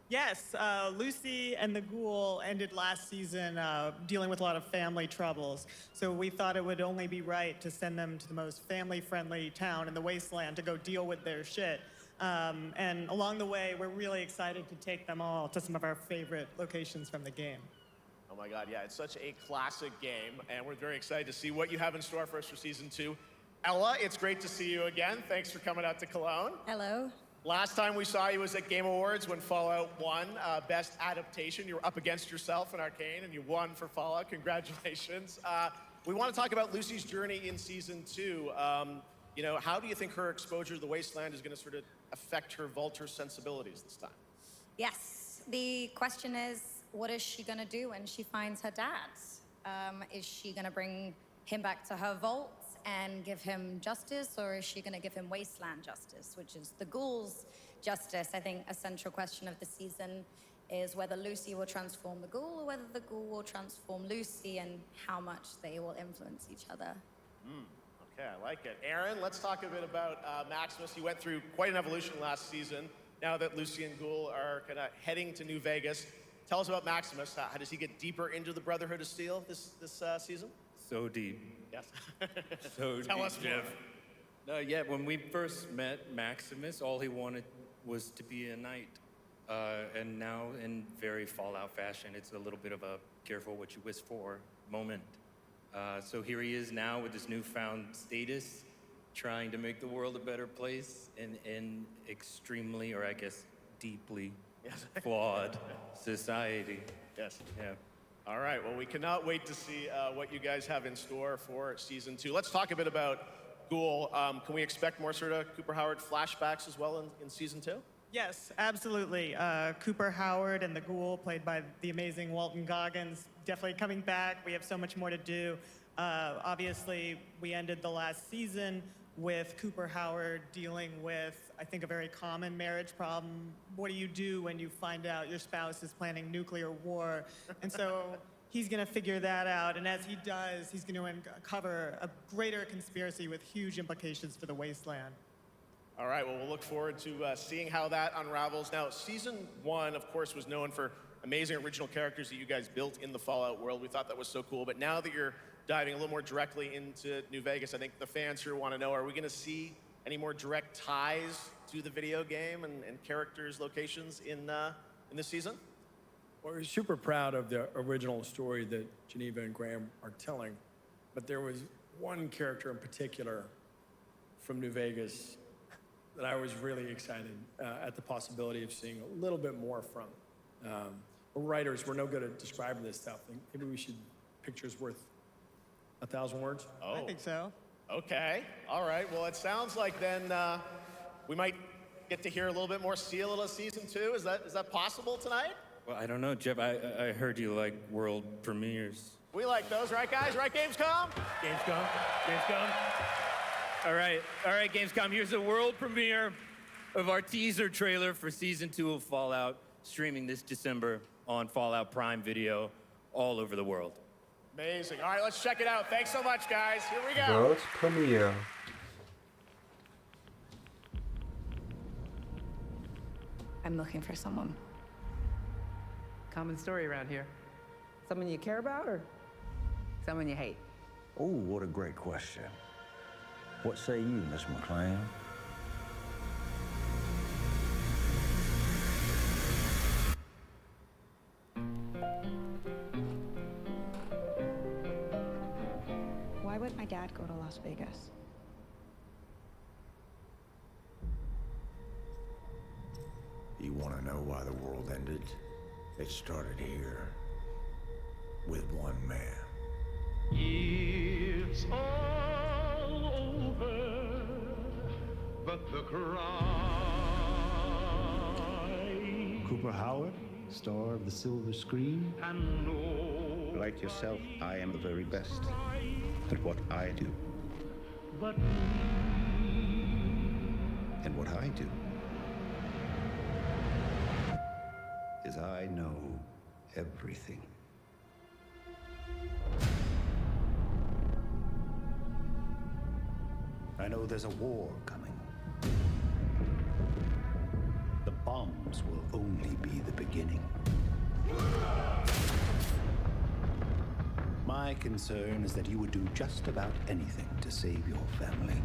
Yes, Lucy and the Ghoul ended last season dealing with a lot of family troubles. So we thought it would only be right to send them to the most family-friendly town in the wasteland to go deal with their shit. And along the way, we're really excited to take them all to some of our favorite locations from the game. Oh my God, yeah, it's such a classic game, and we're very excited to see what you have in store for us for Season 2. Ella, it's great to see you again. Thanks for coming out to Cologne. Hello. Last time we saw you was at Game Awards when Fallout won Best Adaptation. You were up against yourself in Arcane, and you won for Fallout. Congratulations. We want to talk about Lucy's journey in Season 2. You know, how do you think her exposure to the Wasteland is going to sort of affect her Vulture sensibilities this time? Yes, the question is, what is she gonna do when she finds her dad? Is she gonna bring him back to her vault and give him justice, or is she gonna give him wasteland justice, which is the Ghoul's justice? I think a central question of the season is whether Lucy will transform the Ghoul or whether the Ghoul will transform Lucy, and how much they will influence each other. Okay, I like it. Aaron, let's talk a bit about Maximus. He went through quite an evolution last season. Now that Lucy and Ghoul are kind of heading to New Vegas, tell us about Maximus. How does he get deeper into the Brotherhood of Steel this season? so deep. Yes. So Tell deep, us more. Jeff. Yeah, when we first met Maximus, all he wanted was to be a knight. And now, in very Fallout fashion, it's a little bit of a careful what you wish for moment. So here he is now with this newfound status, trying to make the world a better place in extremely, or I guess deeply, flawed society. Yes. Yeah. All right, well, we cannot wait to see what you guys have in store for Season 2. Let's talk a bit about Ghoul. Can we expect more sort of Cooper Howard flashbacks as well in Season 2? Yes, absolutely. Cooper Howard and the Ghoul, played by the amazing Walton Goggins, definitely coming back. We have so much more to do. Obviously, we ended the last season with Cooper Howard dealing with, I think, a very common marriage problem. What do you do when you find out your spouse is planning nuclear war? And so he's going to figure that out. And as he does, he's going to uncover a greater conspiracy with huge implications for the Wasteland. All right, well, we'll look forward to seeing how that unravels. Now, Season 1, of course, was known for amazing original characters that you guys built in the Fallout world. We thought that was so cool. But now that you're diving a little more directly into New Vegas, I think the fans here want to know, are we going to see any more direct ties to the video game and characters, locations in this season? Well, we're super proud of the original story that Geneva and Graham are telling. But there was one character in particular from New Vegas that I was really excited at the possibility of seeing a little bit more from. We're writers, we're no good at describing this stuff. Maybe we should, pictures worth 1,000 words? Oh. I think so. Okay, all right. Well, it sounds like then we might get to hear a little bit more, see a little of Season 2. Is that possible tonight? Well, I don't know, Jeff. I heard you like world premieres. We like those, right, guys? Right, Gamescom? Gamescom. All right, Gamescom. Here's the world premiere of our teaser trailer for Season 2 of Fallout, streaming this December on Fallout Prime Video all over the world. Amazing. All right, let's check it out. Thanks so much, guys. Here we go. World premiere. I'm looking for someone. Common story around here. Someone you care about or someone you hate? Oh, what a great question. What say you, Miss McLean? Why would my dad go to Las Vegas? You want to know why the world ended? It started here with one man. It's all over, but the cry. Cooper Howard, star of the silver screen. And no, like yourself, I am the very best at what I do. But and what I do is I know everything. I know there's a war coming. The bombs will only be the beginning. My concern is that you would do just about anything to save your family.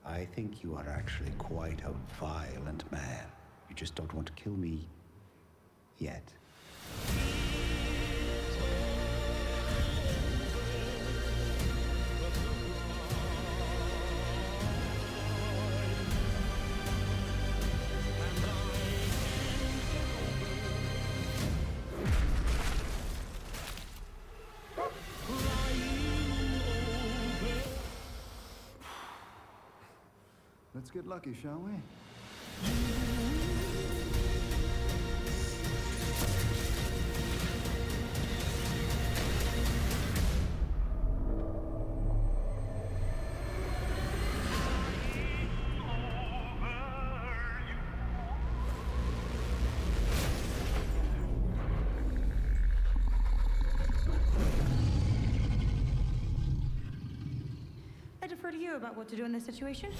I think you are actually quite a violent man. You just don't want to kill me yet. Let's get lucky, shall we? I defer to you about what to do in this situation.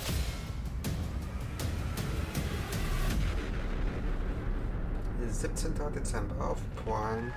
Der 17. Dezember auf Prime.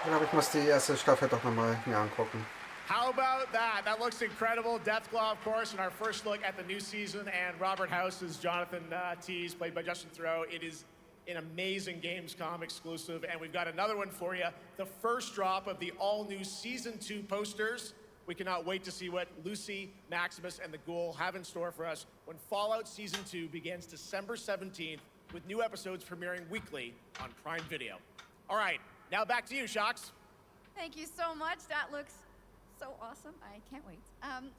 Ich glaube, ich muss die erste Staffel doch nochmal mir angucken. How about that? That looks incredible. Deathclaw, of course, in our first look at the new season, and Robert House is Jonathan Tease, played by Justin Theroux. It is an amazing Gamescom exclusive, and we've got another one for you. The first drop of the all-new Season 2 posters. We cannot wait to see what Lucy, Maximus, and the Ghoul have in store for us when Fallout Season 2 begins December 17th, with new episodes premiering weekly on Prime Video. All right, now back to you, Shox. Thank you so much. That looks so awesome. I can't wait.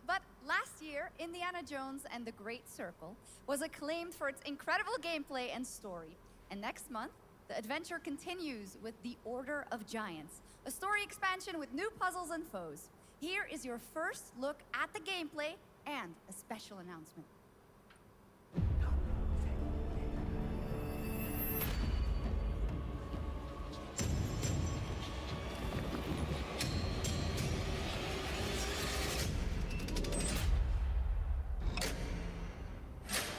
But last year, Indiana Jones and the Great Circle was acclaimed for its incredible gameplay and story. And next month, the adventure continues with The Order of Giants, a story expansion with new puzzles and foes. Here is your first look at the gameplay and a special announcement.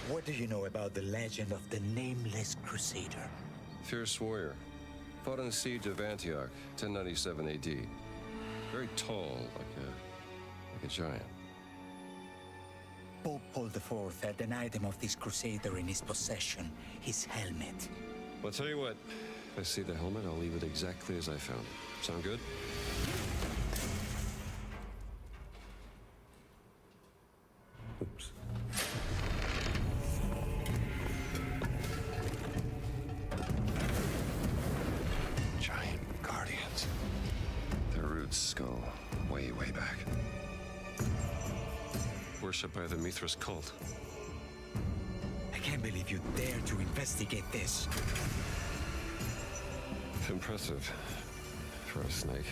What do you know about the legend of the Nameless Crusader? Fierce warrior. Fought in the siege of Antioch, 1097 AD. Very tall, like a giant. Pope Paul IV had an item of this crusader in his possession, his helmet. Well, I'll tell you what. If I see the helmet, I'll leave it exactly as I found it. Sound good? Oops. Giant guardians. Their roots go way, way back. Worshipped by the Mithras cult. I can't believe you dare to investigate this. Impressive for a snake.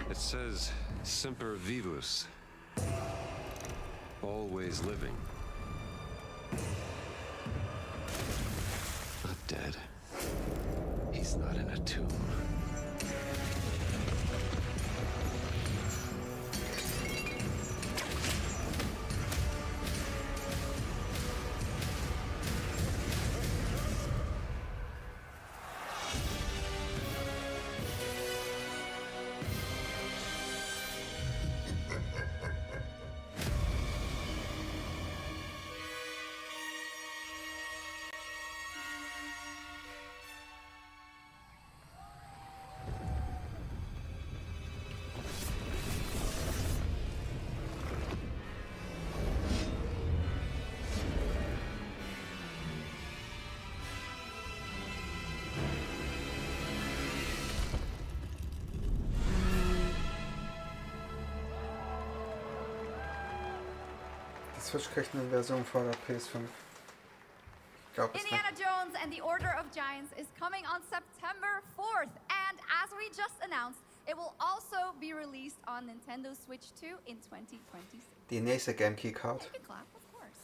It says Semper Vivus. Always living. Not dead. He's not in a tomb. Switch kriegt eine Version vor der PS5. Ich glaube es nicht. Indiana Jones and the Order of Giants is coming on September 4th, and as we just announced, it will also be released on Nintendo Switch 2 in 2026. Die nächste GameKey-Card. You can clap, of course.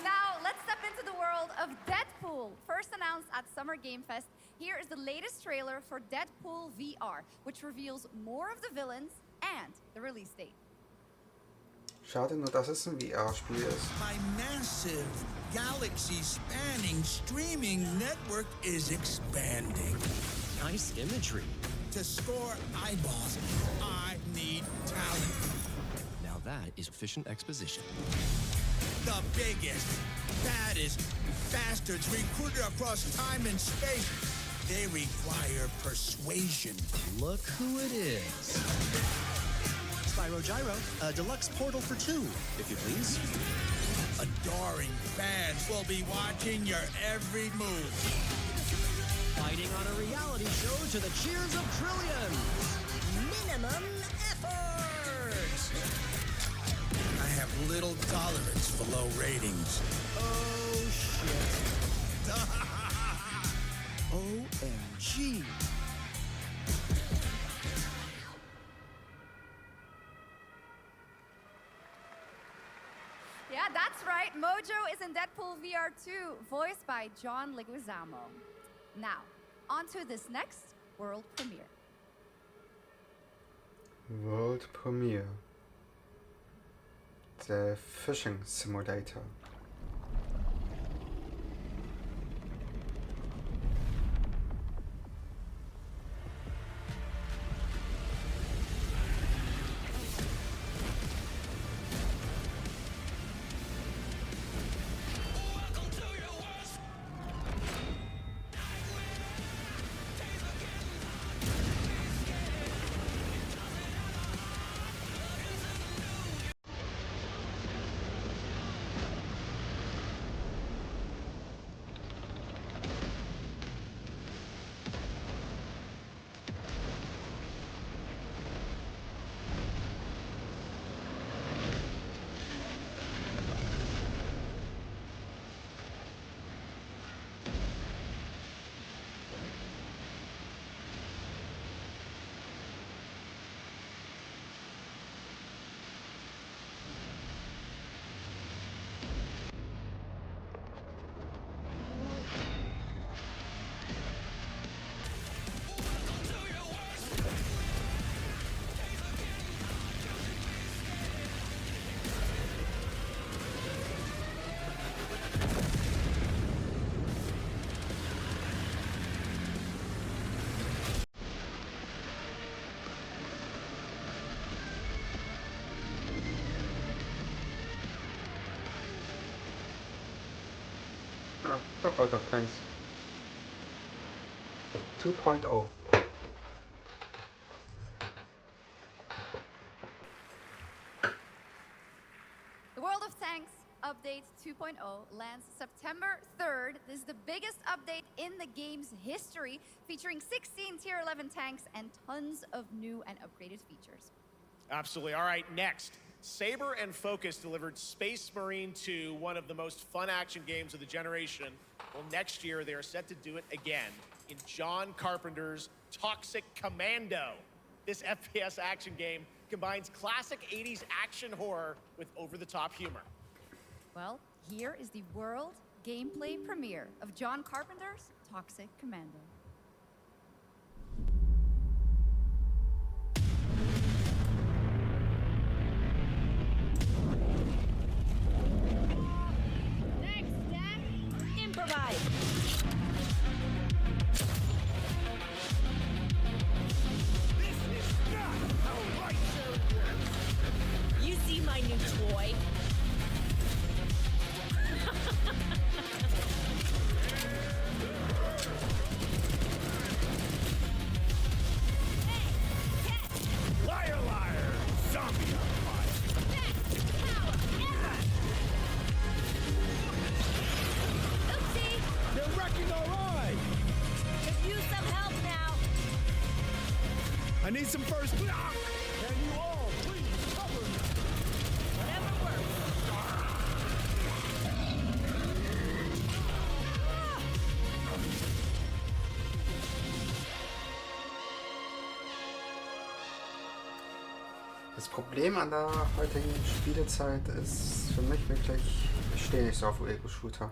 Now, let's step into the world of Deadpool. First announced at Summer Game Fest, here is the latest trailer for Deadpool VR, which reveals more of the villains and the release date. Schade nur, dass es ein VR-Spiel ist. My massive, galaxy-spanning streaming network is expanding. Nice imagery. To score eyeballs, I need talent. Now that is efficient exposition. The biggest, baddest bastards recruited across time and space. They require persuasion. Look who it is. Spyro Gyro, a deluxe portal for two, if you please. Adoring fans will be watching your every move. Fighting on a reality show to the cheers of trillions. Minimum effort. I have little tolerance for low ratings. Oh, shit. OMG. Yeah, that's right. Mojo is in Deadpool VR 2, voiced by John Leguizamo. Now, on to this next world premiere. World Premiere. the fishing simulator. Oh, talk out of things. 2.0. The World of Tanks Update 2.0 lands September 3rd. This is the biggest update in the game's history, featuring 16 Tier 11 tanks and tons of new and upgraded features. Absolutely. All right, next. Saber and Focus delivered Space Marine 2, one of the most fun action games of the generation. Well, next year, they are set to do it again in John Carpenter's Toxic Commando. This FPS action game combines classic 80s action horror with over-the-top humor. Well, here is the world gameplay premiere of John Carpenter's Toxic Commando. Improvise. This is not how light sharing works. You see my new toy? Liar, liar, zombie on fire. Best power ever! Oopsie! They're wrecking our ride. Could use some help now. I need some first. Can you all please cover me? Whatever works. Das Problem an der heutigen Spielezeit ist für mich wirklich, ich stehe nicht so auf Ego-Shooter.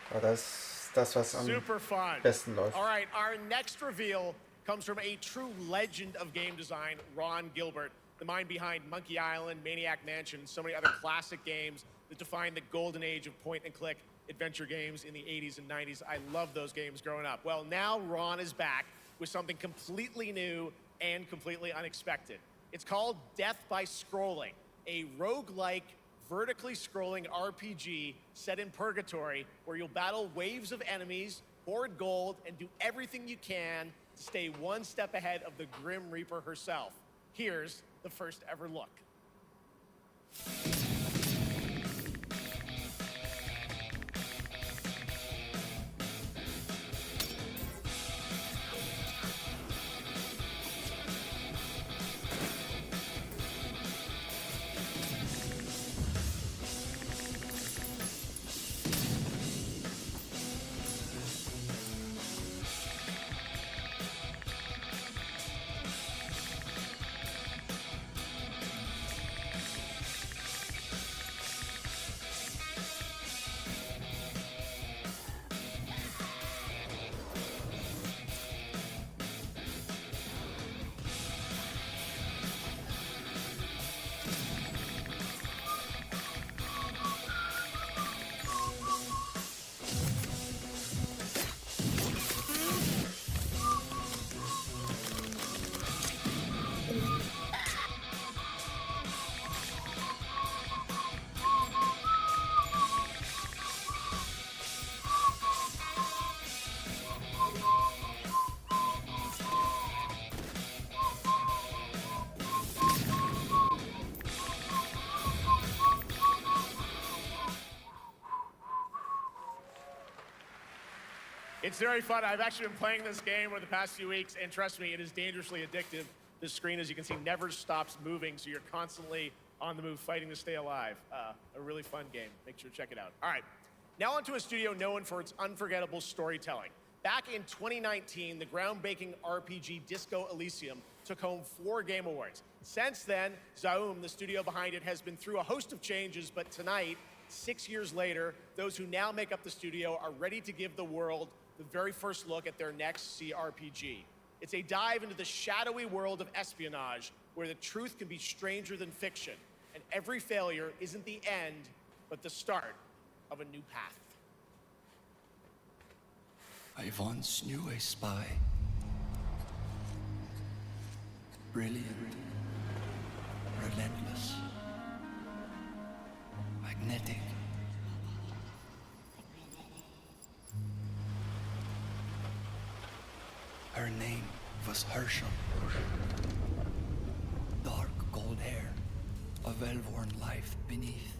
Aber das ist das, was am Super fun. besten läuft. All right, our next reveal comes from a true legend of game design, Ron Gilbert, the mind behind Monkey Island, Maniac Mansion, and so many other classic games that define the golden age of point-and-click adventure games in the 80s and 90s. I loved those games growing up. Well, now Ron is back with something completely new and completely unexpected. It's called Death by Scrolling, a roguelike, vertically scrolling RPG set in purgatory where you'll battle waves of enemies, hoard gold, and do everything you can to stay one step ahead of the Grim Reaper herself. Here's the first ever look. It's very fun. I've actually been playing this game over the past few weeks, and trust me, it is dangerously addictive. This screen, as you can see, never stops moving, so you're constantly on the move, fighting to stay alive. A really fun game. Make sure to check it out. All right, now onto a studio known for its unforgettable storytelling. Back in 2019, the groundbreaking RPG Disco Elysium took home 4 Game Awards. Since then, Zaum, the studio behind it, has been through a host of changes, but tonight, 6 years later, those who now make up the studio are ready to give the world the very first look at their next CRPG. It's a dive into the shadowy world of espionage, where the truth can be stranger than fiction, and every failure isn't the end, but the start of a new path. I once knew a spy. Brilliant, relentless, magnetic. Her name was Herschel. Dark gold hair, a well-worn life beneath.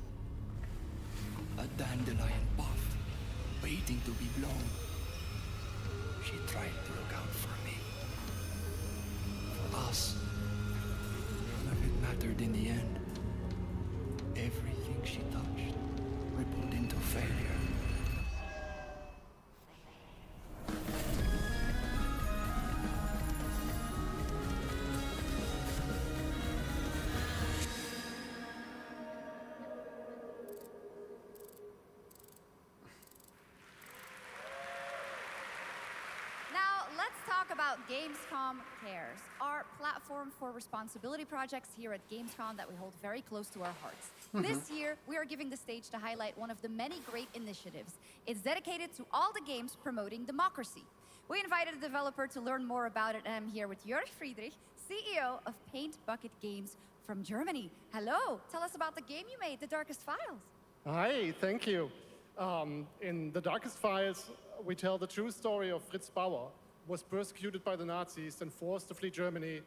A dandelion puff, waiting to be blown. She tried to look out for me. For us. None of it mattered in the end. Everything she touched rippled into failure. About Gamescom Cares, our platform for responsibility projects here at Gamescom that we hold very close to our hearts. This year, we are giving the stage to highlight one of the many great initiatives. It's dedicated to all the games promoting democracy. We invited a developer to learn more about it, and I'm here with Jörg Friedrich, CEO of Paint Bucket Games from Germany. Hello, tell us about the game you made, The Darkest Files. Hi, thank you. In The Darkest Files, we tell the true story of Fritz Bauer, was persecuted by the Nazis and forced to flee Germany,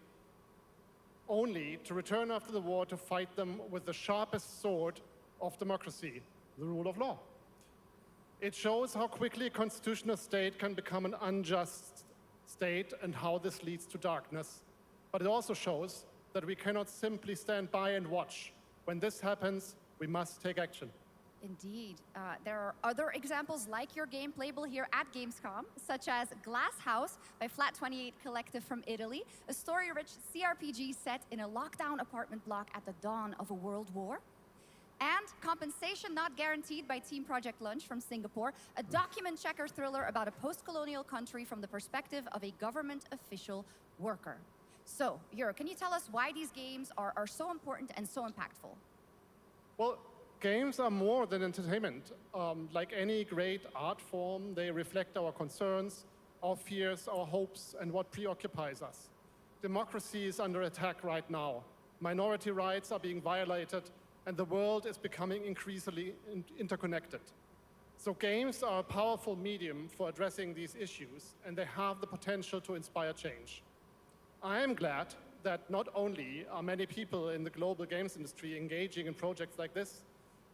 only to return after the war to fight them with the sharpest sword of democracy, the rule of law. It shows how quickly a constitutional state can become an unjust state and how this leads to darkness. But it also shows that we cannot simply stand by and watch. When this happens, we must take action. Indeed. There are other examples like your game playable here at Gamescom, such as Glass House by Flat 28 Collective from Italy, a story-rich CRPG set in a lockdown apartment block at the dawn of a world war. And Compensation Not Guaranteed by Team Project Lunch from Singapore, a document checker thriller about a post-colonial country from the perspective of a government official worker. So, Jörg, can you tell us why these games are so important and so impactful? Well, games are more than entertainment. Like any great art form, they reflect our concerns, our fears, our hopes, and what preoccupies us. Democracy is under attack right now. Minority rights are being violated, and the world is becoming increasingly interconnected. So games are a powerful medium for addressing these issues, and they have the potential to inspire change. I am glad that not only are many people in the global games industry engaging in projects like this,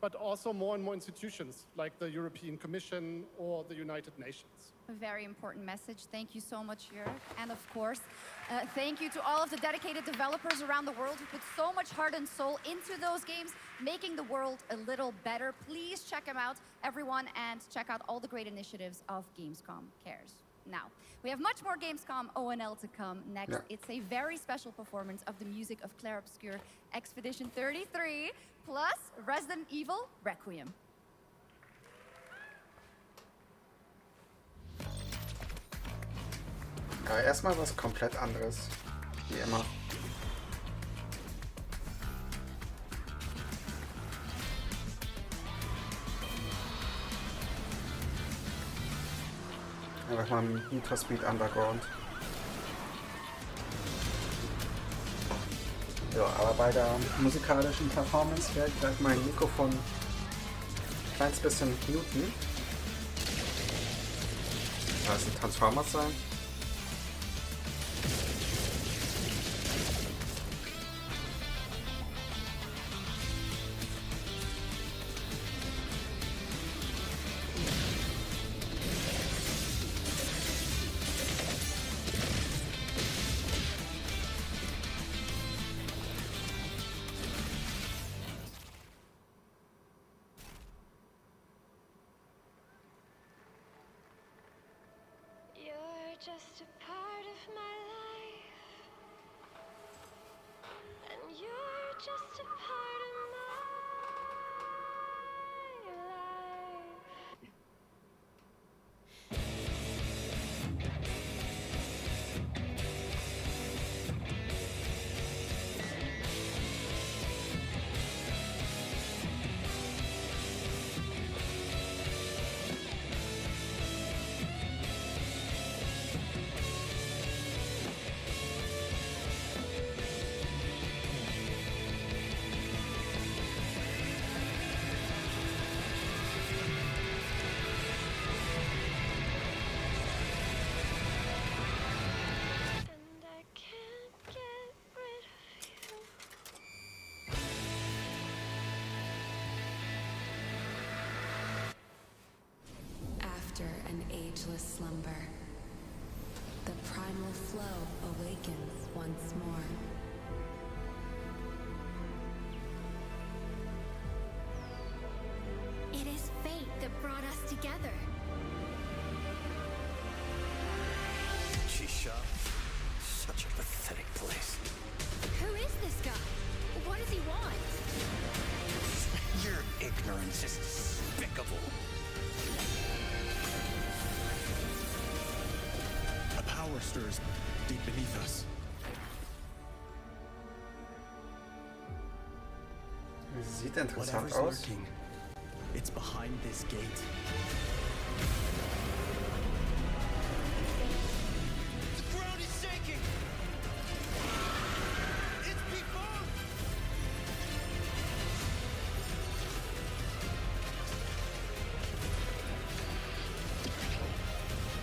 but also more and more institutions like the European Commission or the United Nations. A very important message. Thank you so much, Jörg. And of course, thank you to all of the dedicated developers around the world who put so much heart and soul into those games, making the world a little better. Please check them out, everyone, and check out all the great initiatives of Gamescom Cares. Now, we have much more Gamescom ONL to come next. Yeah. It's a very special performance of the music of Claire Obscure Expedition 33, plus Resident Evil Requiem. Ja, erstmal was komplett anderes, wie immer. Einfach mal ein Need for Speed Underground. Ja, aber bei der musikalischen Performance werde ich gleich mein Mikrofon ein kleines bisschen muten. Das sind Transformers sein. just a part of my life, and you're just a part of my life. After an ageless slumber, the primal flow awakens once more. It is fate that brought us together. Shisha. Such a pathetic place. Who is this guy? What does he want? Your ignorance is despicable. A power stirs deep beneath us. Sieht interessant Whatever's aus. lurking, it's behind this gate. The ground is shaking. It's people.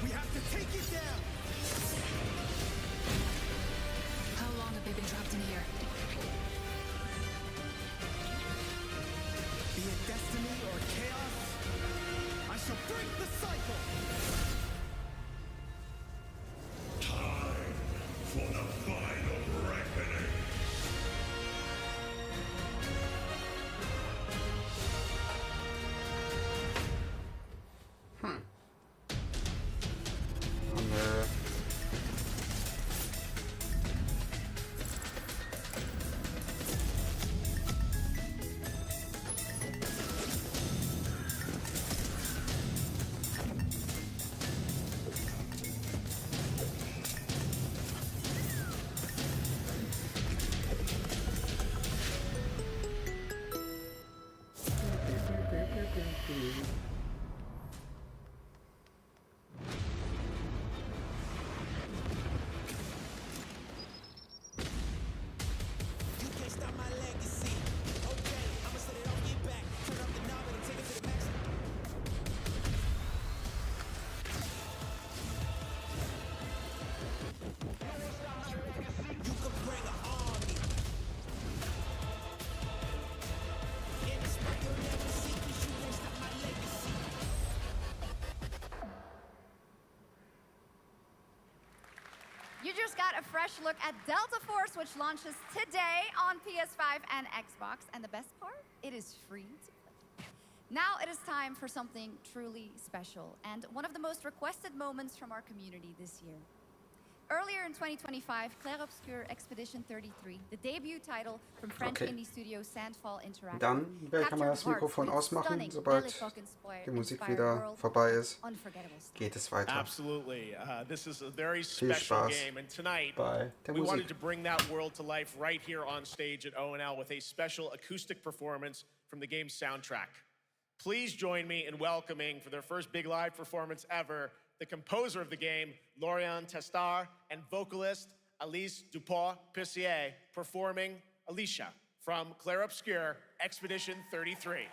We have to take it down. How long have they been trapped in here? Be it destiny or chaos, I shall break the cycle. Time for the final reckoning. Und, You can't stop my legacy. Okay, I'ma set it off, get back. Turn up the knob and take it to the max. You can bring an army. Yeah, despite your legacy, 'cause you can't stop my legacy. You just got a fresh look at Delta Force, which launches today on PS5 and Xbox. And the best part? It is free to play. Now it is time for something truly special and one of the most requested moments from our community this year. Earlier in 2025, Clair Obscur Expedition 33, the debut title from French Okay. indie studio Sandfall Interactive, Dann kann man das captured Mikrofon hearts with ausmachen, stunning sobald Bellyfuck-inspired die Musik inspired wieder world vorbei ist. unforgettable stuff. Geht es weiter. Absolutely. This is a very Viel special Spaß game, and tonight bei der we wanted Musik. to bring that world to life right here on stage at ONL with a special acoustic performance from the game's soundtrack. Please join me in welcoming, for their first big live performance ever, the composer of the game, Lauriane Testard, and vocalist Alice Dupont-Pissier, performing Alicia from Clair Obscur Expedition 33.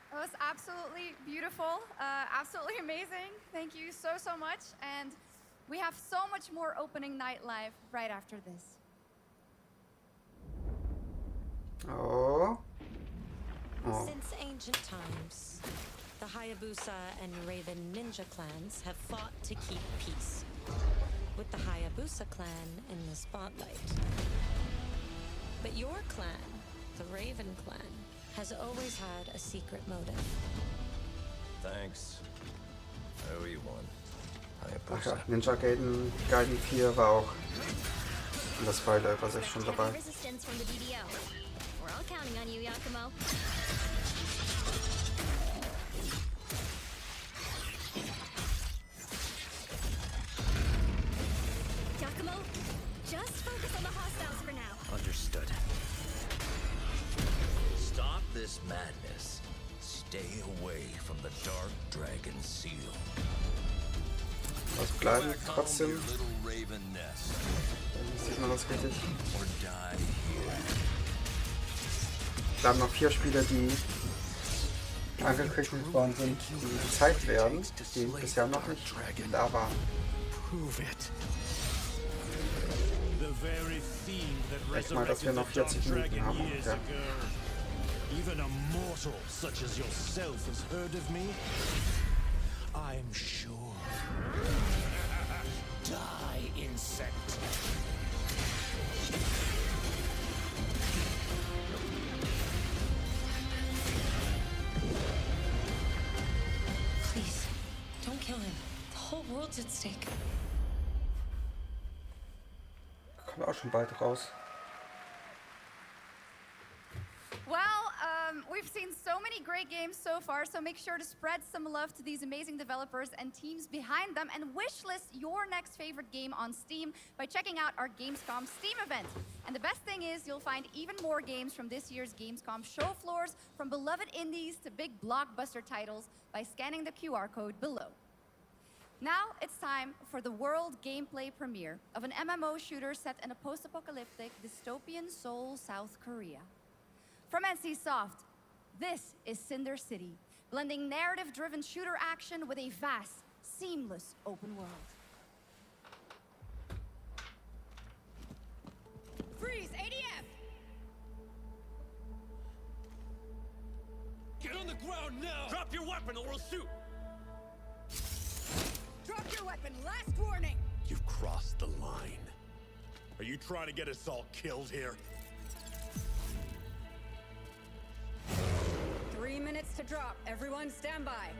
It was absolutely beautiful, absolutely amazing. Thank you so much. And we have so much more opening night live right after this. Oh. Since ancient times, the Hayabusa and Raven ninja clans have fought to keep peace, with the Hayabusa clan in the spotlight. But your clan, the Raven clan, has always had a secret motive. Thanks. I owe you one. Ach ja, Ninja Gaiden 4 war auch in der Spoiler-Übersicht schon dabei. Resistance from the DDO. We're all counting on you, Yakumo. Yakumo, just focus on the hostiles for now. Understood. Stop this madness. Stay away from the Dark Dragon Seal. Was bleiben trotzdem. Sieht man das richtig? Da noch 4 Spiele, die angekündigt worden sind, die gezeigt werden, die bisher noch nicht da waren. Ich meine, dass wir noch 40 Minuten haben. Ja. Even a mortal such as yourself has heard of me? I'm sure. Die, insect. Please, don't kill him. The whole world's at stake. Kommt auch schon bald raus. Well, we've seen so many great games so far, so make sure to spread some love to these amazing developers and teams behind them, and wishlist your next favorite game on Steam by checking out our Gamescom Steam event. And the best thing is you'll find even more games from this year's Gamescom show floors, from beloved indies to big blockbuster titles, by scanning the QR code below. Now it's time for the world gameplay premiere of an MMO shooter set in a post-apocalyptic dystopian Seoul, South Korea. From NCSoft, this is Cinder City, blending narrative-driven shooter action with a vast, seamless open world. Freeze, ADF! Get on the ground now! Drop your weapon or we'll shoot! Drop your weapon, last warning! You've crossed the line. Are you trying to get us all killed here? 3 minutes to drop. Everyone stand by.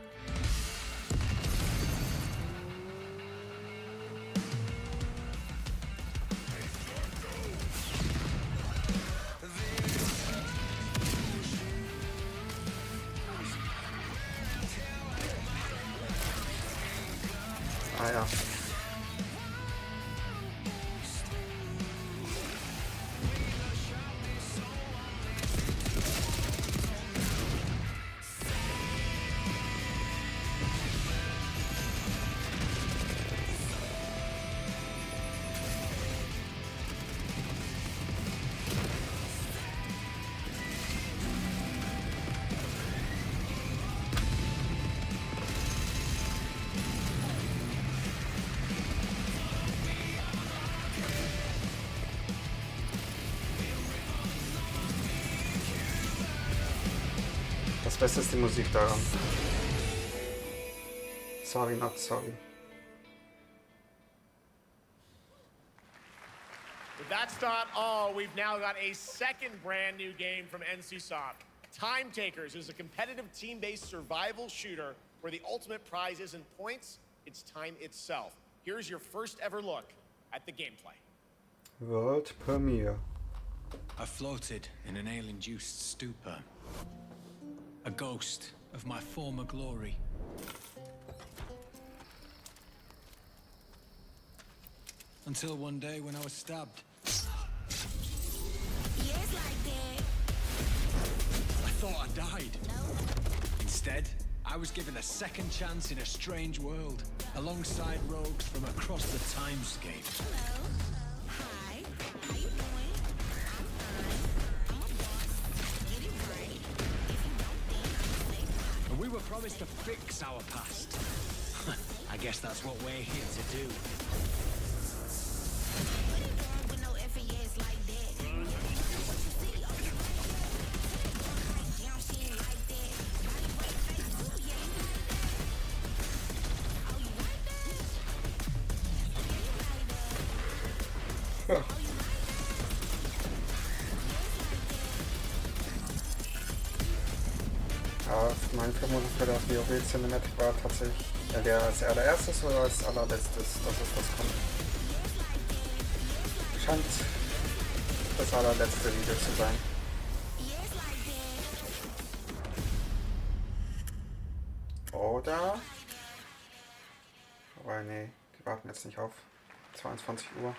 Das ist die Musik daran. Sorry, not sorry. But that's not all. We've now got a second brand new game from NCSoft. Time Takers is a competitive team-based survival shooter where the ultimate prize isn't points, it's time itself. Here's your first ever look at the gameplay. World premiere. I floated in an ale-induced stupor. A ghost of my former glory. Until one day when I was stabbed. Yes, like that. I thought I died. Instead, I was given a second chance in a strange world, alongside rogues from across the timescape. Hello. Hi. How you doing? I'm fine. I'm a boss. Get it right. If you don't think I'm safe. And we were promised to fix our past. I guess that's what we're here to do. What is wrong with no FAS like that? What you see? Oh, you right. Damn, she ain't like that. Body break face too, yeah. Oh, you like that? Yeah, you like that. Oh, you like Ja, meine Vermutung für das WoW Cinematic war tatsächlich entweder als allererstes oder als allerletztes, dass es das kommt. Scheint das allerletzte Video zu sein. Oder? Aber nee, die warten jetzt nicht auf 22 Uhr.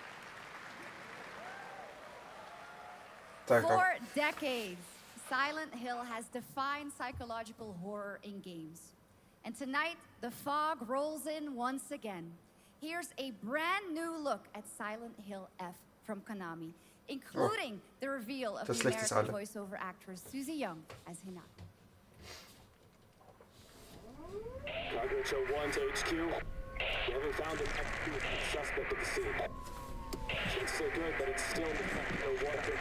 For decades, Silent Hill has defined psychological horror in games. And tonight, the fog rolls in once again. Here's a brand new look at Silent Hill F from Konami, including the reveal of the American voiceover actress Susie Young as Hinata. Target 1 to HQ. We haven't found an active suspect at the scene. It's so good, but it's still no water.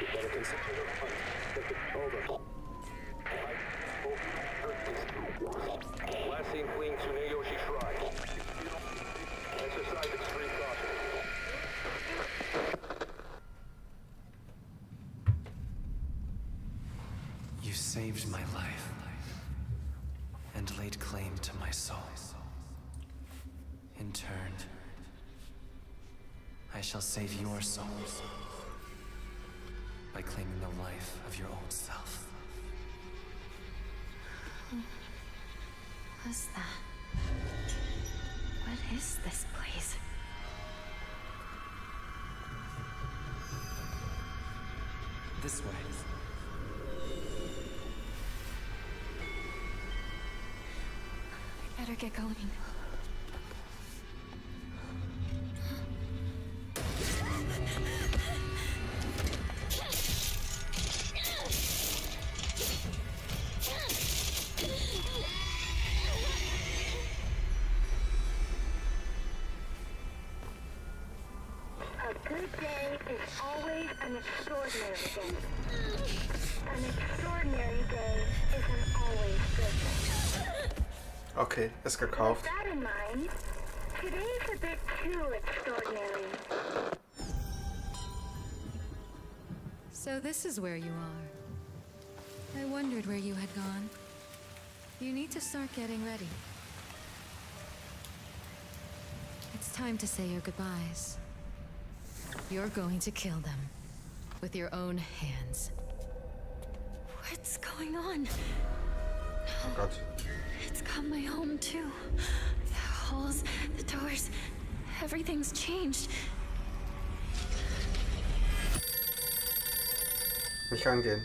We better consider the hunt. Over. Last seen fleeing Tsuneyoshi Shrine. Exercise extreme caution. You saved my life and laid claim to my soul. In turn, I shall save your souls by claiming the life of your old self. What's that? What is this place? This way. I better get going. A good day is always an extraordinary day. An extraordinary day isn't always good. Okay, ist gekauft. With that in mind, today's a bit too extraordinary. So this is where you are. I wondered where you had gone. You need to start getting ready. It's time to say your goodbyes. You're going to kill them with your own hands. What's going on? Oh Gott. It's got my home too. The halls, the doors, everything's changed. Nicht rangehen.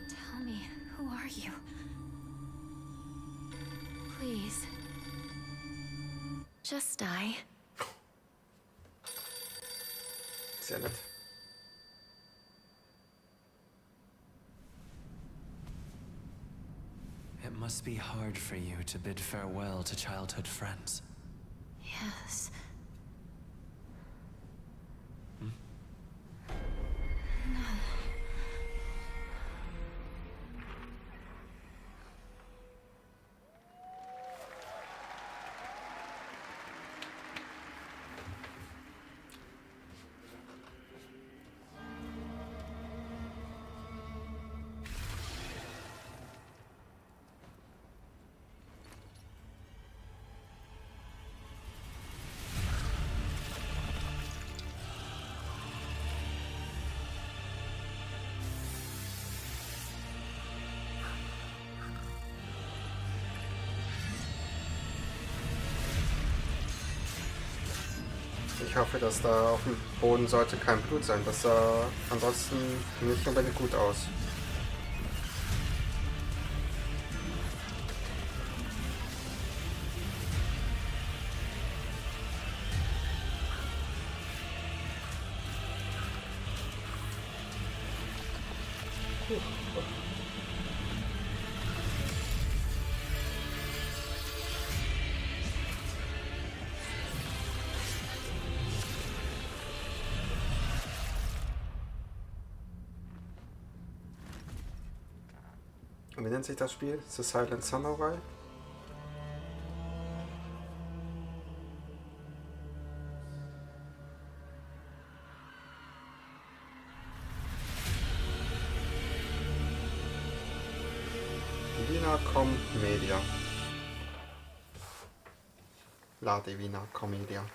Tell me, who are you? Please. Just die. Sehr nett. It must be hard for you to bid farewell to childhood friends. Yes. Hmm? No. Ich hoffe, dass da auf dem Boden sollte kein Blut sein. Das sah ansonsten nicht unbedingt gut aus. Und wie nennt sich das Spiel? The Silent Samurai? Divina Commedia. La Divina Commedia.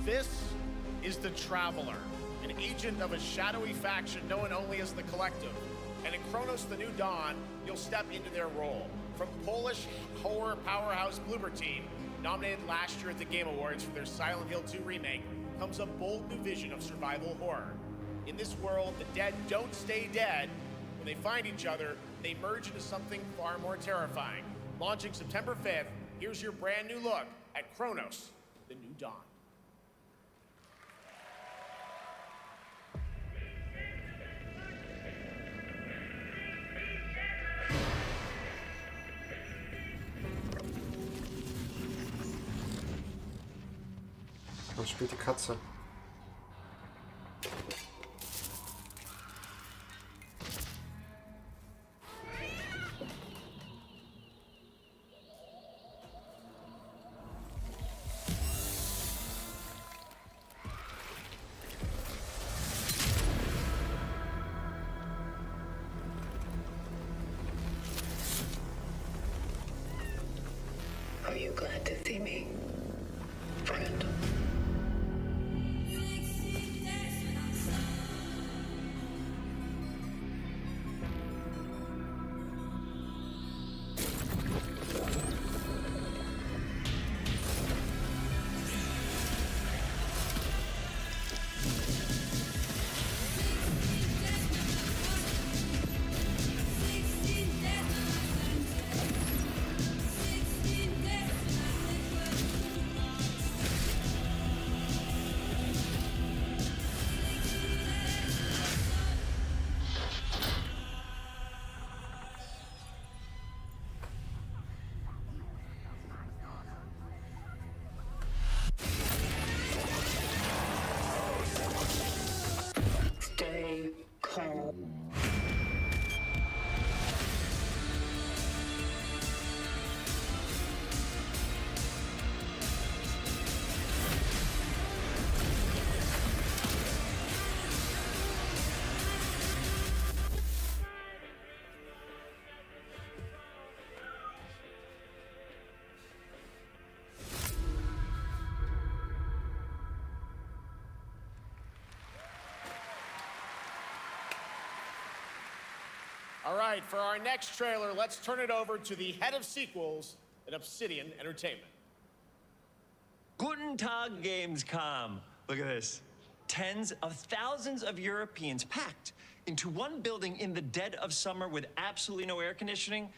This is the Traveler, an agent of a shadowy faction known only as the Collective. And in Kronos the New Dawn, you'll step into their role. From Polish horror powerhouse Bloober Team, nominated last year at the Game Awards for their Silent Hill 2 remake, comes a bold new vision of survival horror. In this world, the dead don't stay dead. When they find each other, they merge into something far more terrifying. Launching September 5th, here's your brand new look at Kronos, the New Dawn. Was spielt die Katze? Are you glad to see me, friend? Stay calm. All right, for our next trailer, let's turn it over to the head of sequels at Obsidian Entertainment. Guten Tag, Gamescom. Look at this. Tens of thousands of Europeans packed into one building in the dead of summer with absolutely no air conditioning.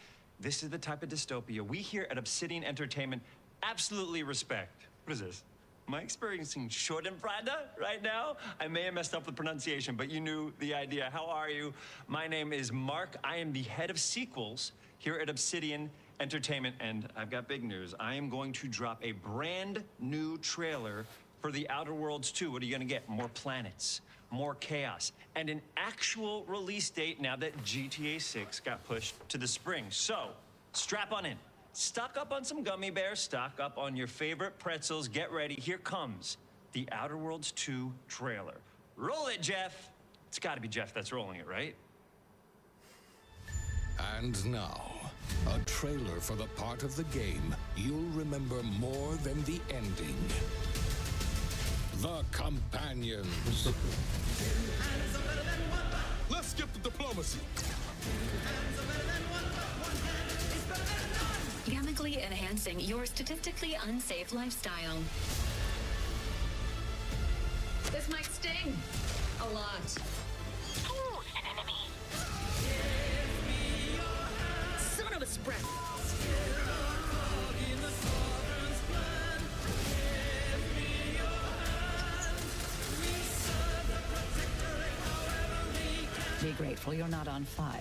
This is the type of dystopia we here at Obsidian Entertainment absolutely respect. What is this? Am I experiencing Schadenfreude right now? I may have messed up the pronunciation, but you knew the idea. How are you? My name is Mark. I am the head of sequels here at Obsidian Entertainment, and I've got big news. I am going to drop a brand new trailer for The Outer Worlds 2. What are you gonna get? More planets, more chaos, and an actual release date now that GTA 6 got pushed to the spring. So, strap on in. Stock up on some gummy bears, stock up on your favorite pretzels. Get ready. Here comes The Outer Worlds 2 trailer. Roll it, Jeff. It's gotta be Jeff that's rolling it, right? And now, a trailer for the part of the game you'll remember more than the ending. The companions. Let's skip the diplomacy. Chemically enhancing your statistically unsafe lifestyle. This might sting a lot. Ooh, an enemy. Son of a spread. Be grateful you're not on fire.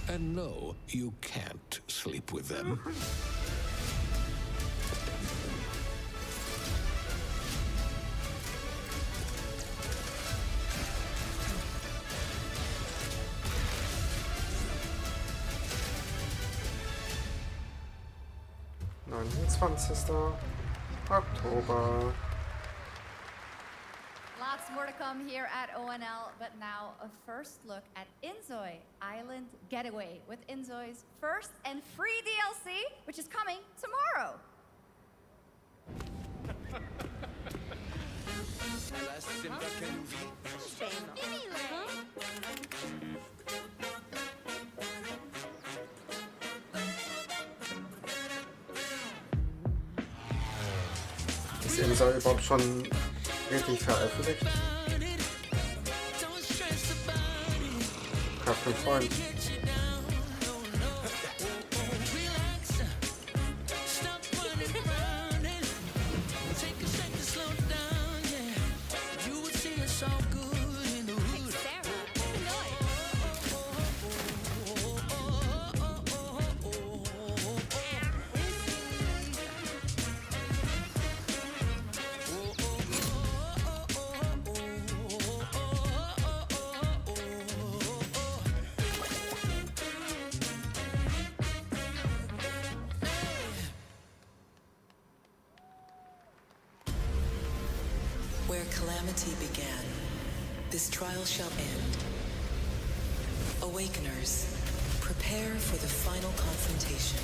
And no, you can't sleep with them. Oktober. Lots more to come here at ONL, but now a first look at Inzoi Island Getaway with Inzoi's first and free DLC, which is coming tomorrow. Ist Inzoi überhaupt schon richtig veröffentlicht? Ich hab einen Freund. Where calamity began, this trial shall end. Awakeners, prepare for the final confrontation.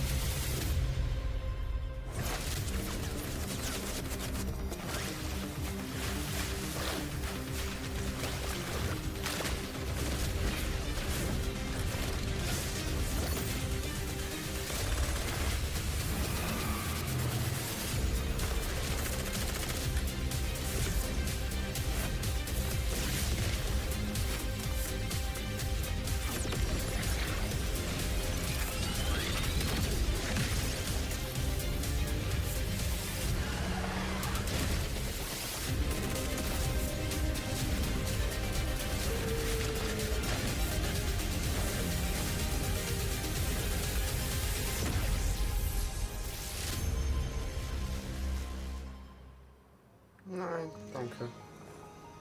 Nein, danke.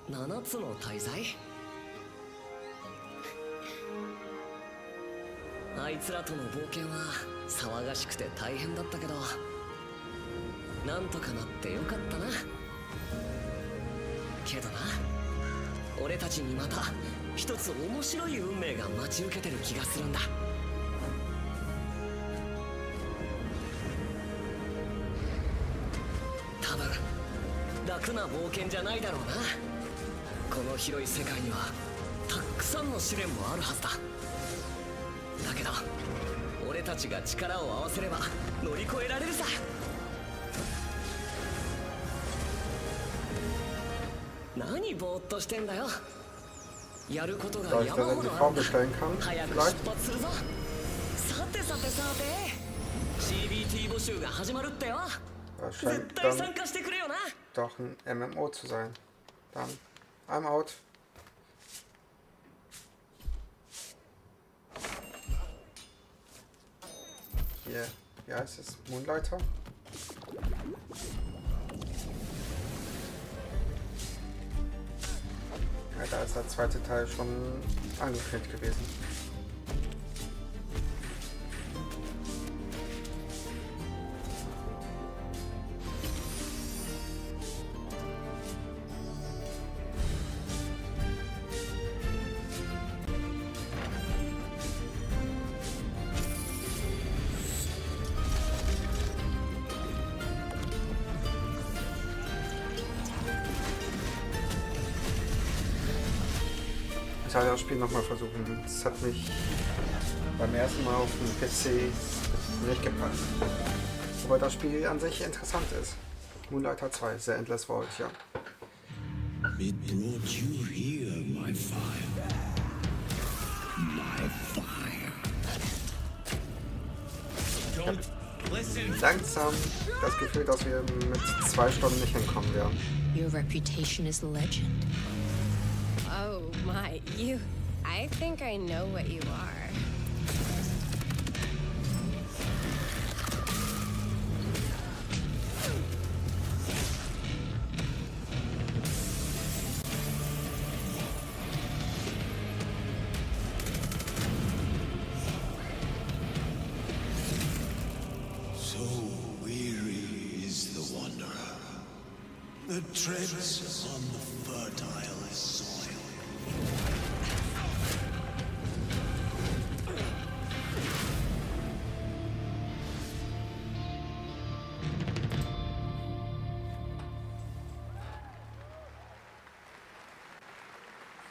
7つの大罪あいつらとの冒険は騒がしくて大変だったけどなんとかなってよかったなけどな俺たちにまた一つ面白い運命が待ち受けてる気がするんだ多分楽な冒険じゃないだろうなこの広い世界にはたくさんの試練もあるはずだだけど俺たちが力を合わせれば乗り越えられるさ何ぼーっとしてんだよやることが山ほどあるんだ早く出発するぞさてさてさて CBT 募集が始まるってよ絶対参加してくれよな Doch ein MMO zu sein. Dann, I'm out. Hier, wie heißt es? Moonlighter? Ja, da ist der zweite Teil schon angekündigt gewesen. total das Spiel nochmal versuchen. Das hat mich beim ersten Mal auf dem PC nicht gepackt. Wobei das Spiel an sich interessant ist. Moonlighter 2, The Endless Vault, ja. It brought you here, my fire. My fire. Don't listen. Langsam das Gefühl, dass wir mit 2 Stunden nicht hinkommen werden. Your reputation is legend. Oh my, I think I know what you are. The treads on the fertile soil.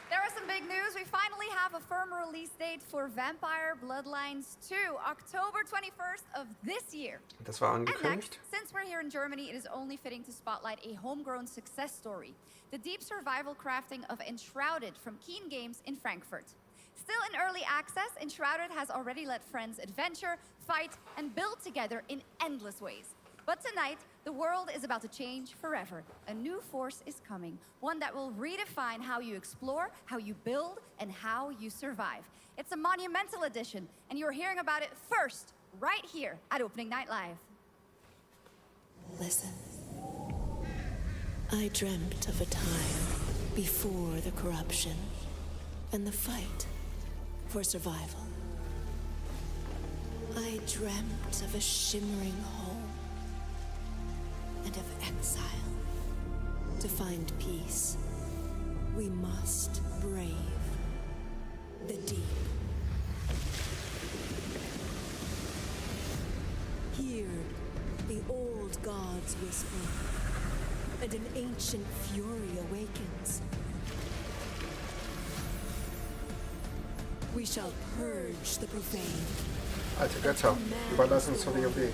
There are some big news. We finally have a firm release date for Vampire Bloodlines 2, October 21st of this year. Das war And angekündigt. next, since we're here in Germany, it is only fitting to spotlight a homegrown success story. The deep survival crafting of Enshrouded from Keen Games in Frankfurt. Still in early access, Enshrouded has already let friends adventure, fight, and build together in endless ways. But tonight, the world is about to change forever. A new force is coming, one that will redefine how you explore, how you build, and how you survive. It's a monumental edition, and you're hearing about it first, right here at Opening Night Live. Listen. I dreamt of a time before the corruption and the fight for survival. I dreamt of a shimmering home and of exile. To find peace, we must brave the deep. Hear the old gods whisper, and an ancient fury awakens. We shall purge the profane. Alte Götter, überlassen zu WoW.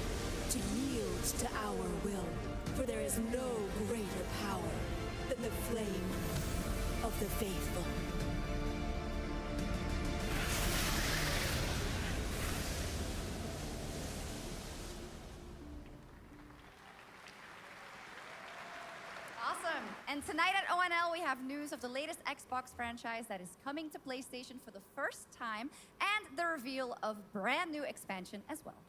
To yield to our will, for there is no greater power than the flame of the faithful. Awesome. And tonight at ONL, we have news of the latest Xbox franchise that is coming to PlayStation for the first time, and the reveal of brand new expansion as well.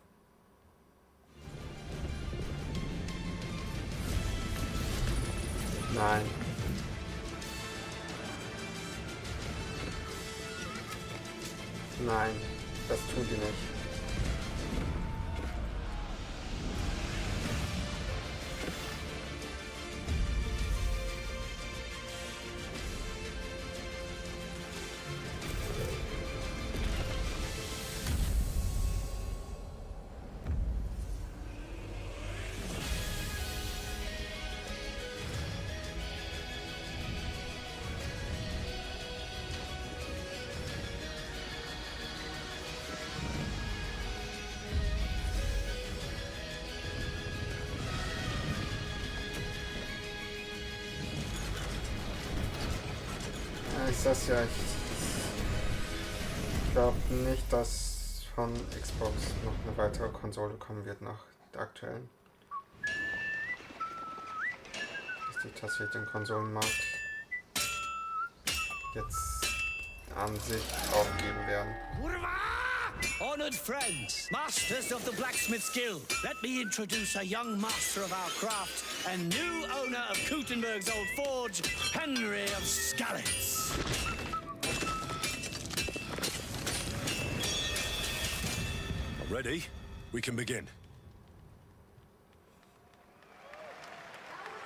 Nein. Nein, das tun die nicht. Ist das ja, ich glaube nicht, dass von Xbox noch eine weitere Konsole kommen wird nach der aktuellen. Dass die tatsächlich den Konsolenmarkt jetzt an sich aufgeben werden. Honored friends, masters of the blacksmith's guild, let me introduce a young master of our craft and new owner of Kutenberg's old forge, Henry of Skalitz. Ready? We can begin.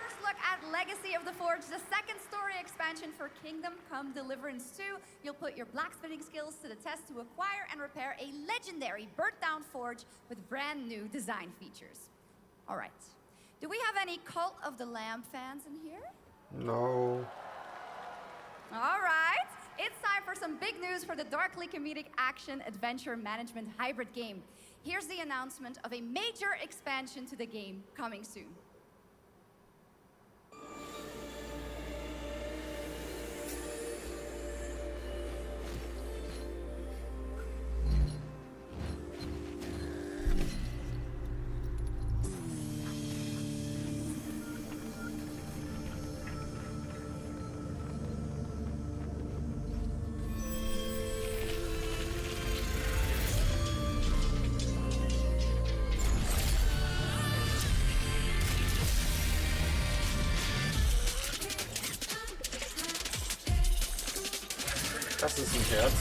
First look at Legacy of the Forge, the second story expansion for Kingdom Come Deliverance 2. You'll put your blacksmithing skills to the test to acquire and repair a legendary burnt-down forge with brand new design features. All right. Do we have any Cult of the Lamb fans in here? No. All right. it's time for some big news for the darkly comedic action-adventure management hybrid game. Here's the announcement of a major expansion to the game coming soon. Das ist ein Herz.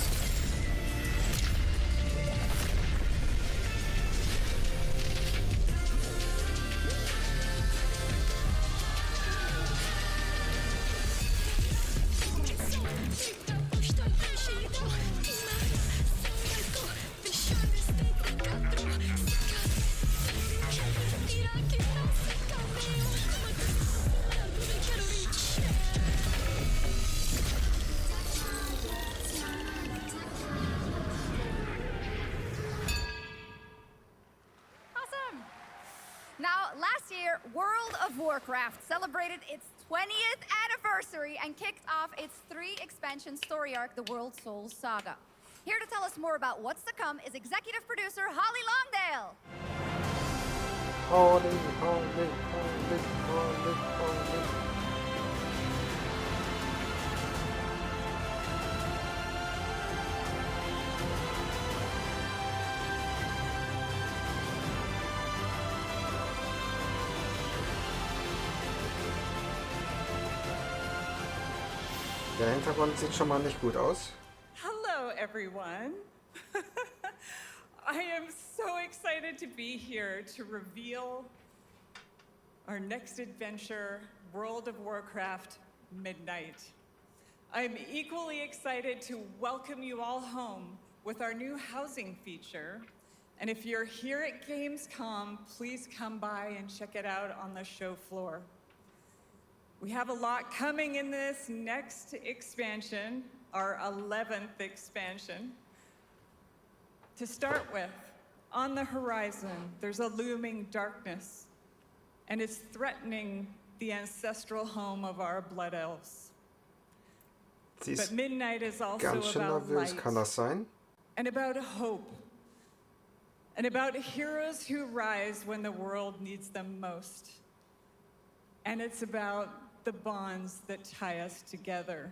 Now, last year, World of Warcraft celebrated its 20th anniversary and kicked off its 3-expansion story arc, the World Souls Saga. Here to tell us more about what's to come is executive producer Holly Longdale. Holly. Der Hintergrund sieht schon mal nicht gut aus. Hello, everyone. I am so excited to be here to reveal our next adventure, World of Warcraft Midnight. I'm equally excited to welcome you all home with our new housing feature. And if you're here at Gamescom, please come by and check it out on the show floor. We have a lot coming in this next expansion, our 11th expansion. To start with, on the horizon, there's a looming darkness, and it's threatening the ancestral home of our blood elves. But Midnight is also Ganz schön about nervös, light kann das sein? and about hope, and about heroes who rise when the world needs them most. And it's about the bonds that tie us together.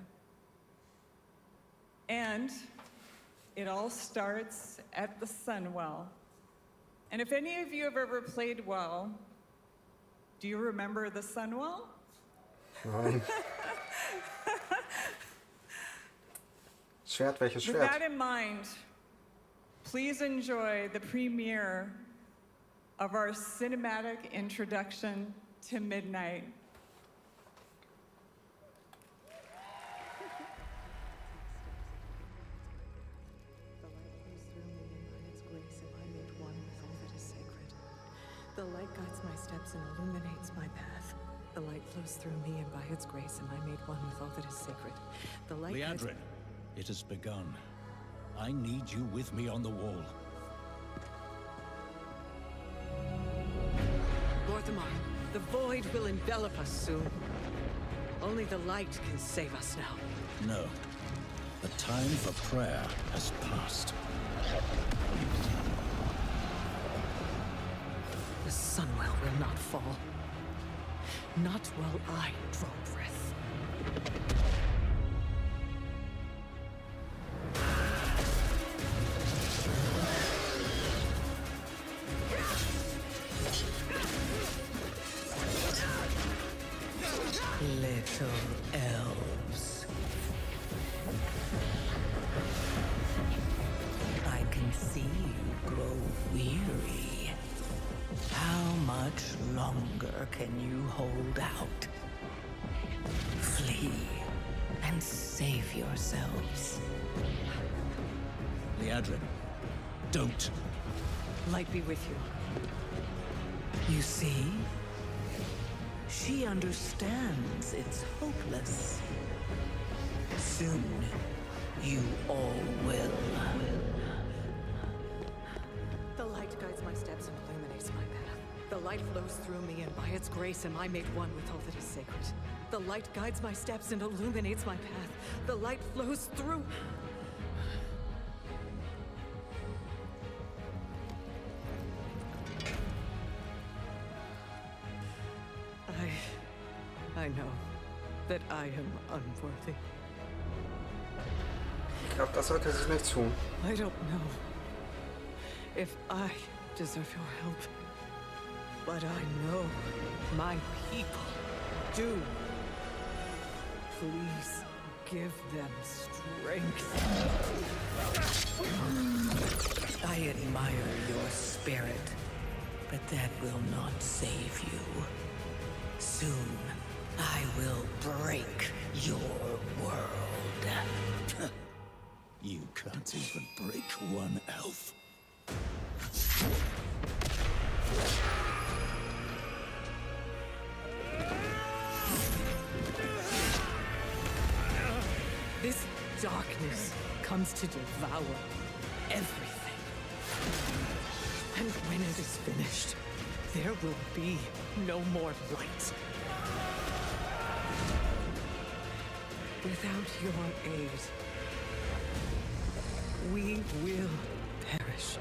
And it all starts at the Sunwell. And if any of you have ever played WoW, do you remember the Sunwell? Nein. Schwert, welches With Schwert? that in mind, please enjoy the premiere of our cinematic introduction to Midnight. The light guides my steps and illuminates my path. The light flows through me, and by its grace am I made one with all that is sacred. The light guides... Liadrin, it has begun. I need you with me on the wall. Gorthamar, the void will envelop us soon. Only the light can save us now. No. The time for prayer has passed. The Sunwell will not fall. Not while I draw breath. Little elves. I can see you grow weary. How much longer can you hold out? Flee and save yourselves. Liadrin, don't. Light be with you. You see? She understands it's hopeless. Soon, You all will. The light guides my steps and illuminates my path. The light flows through me, and by its grace am I made one with all that is sacred. The light guides my steps and illuminates my path. The light flows through... I know that I am unworthy. Ich glaube, das sollte sich nicht tun. I don't know if I deserve your help, but I know my people do. Please give them strength. I admire your spirit, but that will not save you. Soon, I will break your world. You can't even break one elf. This darkness comes to devour everything. And when it is finished, there will be no more light. Without your aid, we will perish.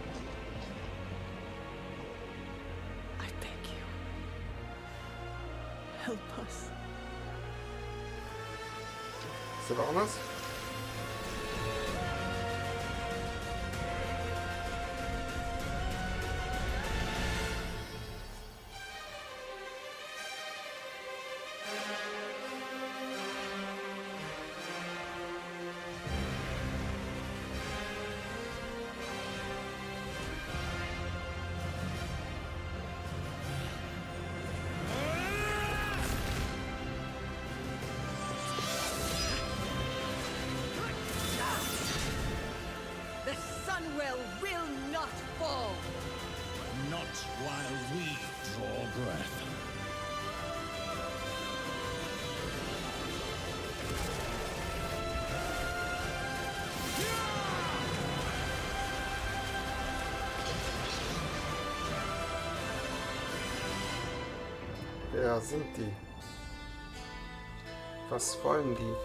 I beg you, help us. Sylvanas? The Sunwell will not fall! Not while we draw breath. Wer sind die? Was wollen die?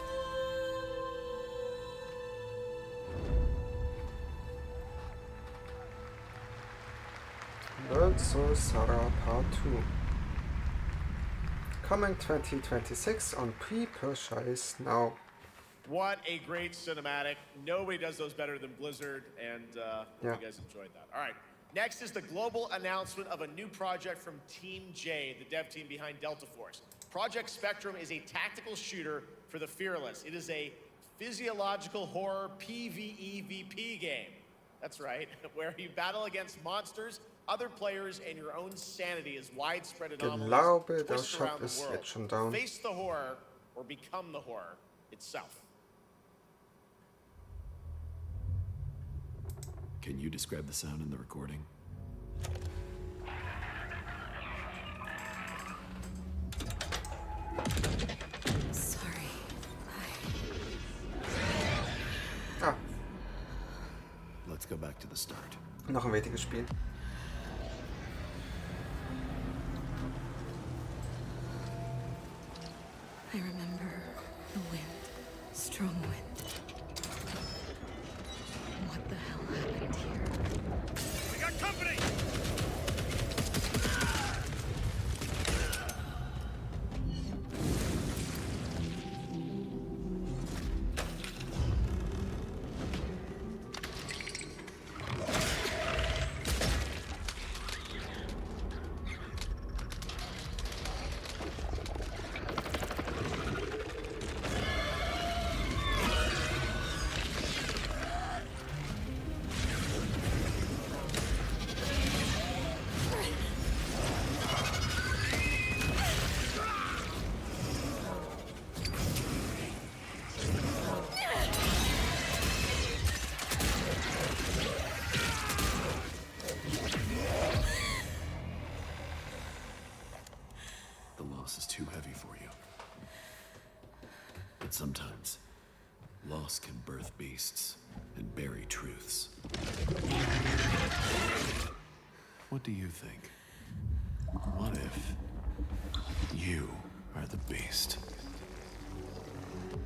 World Sarah Part 2. Coming 2026 on pre-purchase now. What a great cinematic. Nobody does those better than Blizzard, and hope you guys enjoyed that. All right, next is the global announcement of a new project from Team J, the dev team behind Delta Force. Project Spectrum is a tactical shooter for the fearless. It is a physiological horror PvEVP game. That's right, where you battle against monsters, other players, and your own sanity as widespread anomalies Glaube, der twist Shop around the ist world. jetzt schon down. Face the horror or become the horror itself. Can you describe the sound in the recording? Sorry. Ah, Let's go back to the start. noch ein wichtiges Spiel. I remember the wind, strong wind. What the hell happened here? We got company! The loss is too heavy for you. But sometimes, Loss can birth beasts and bury truths. What do you think? What if you are the beast?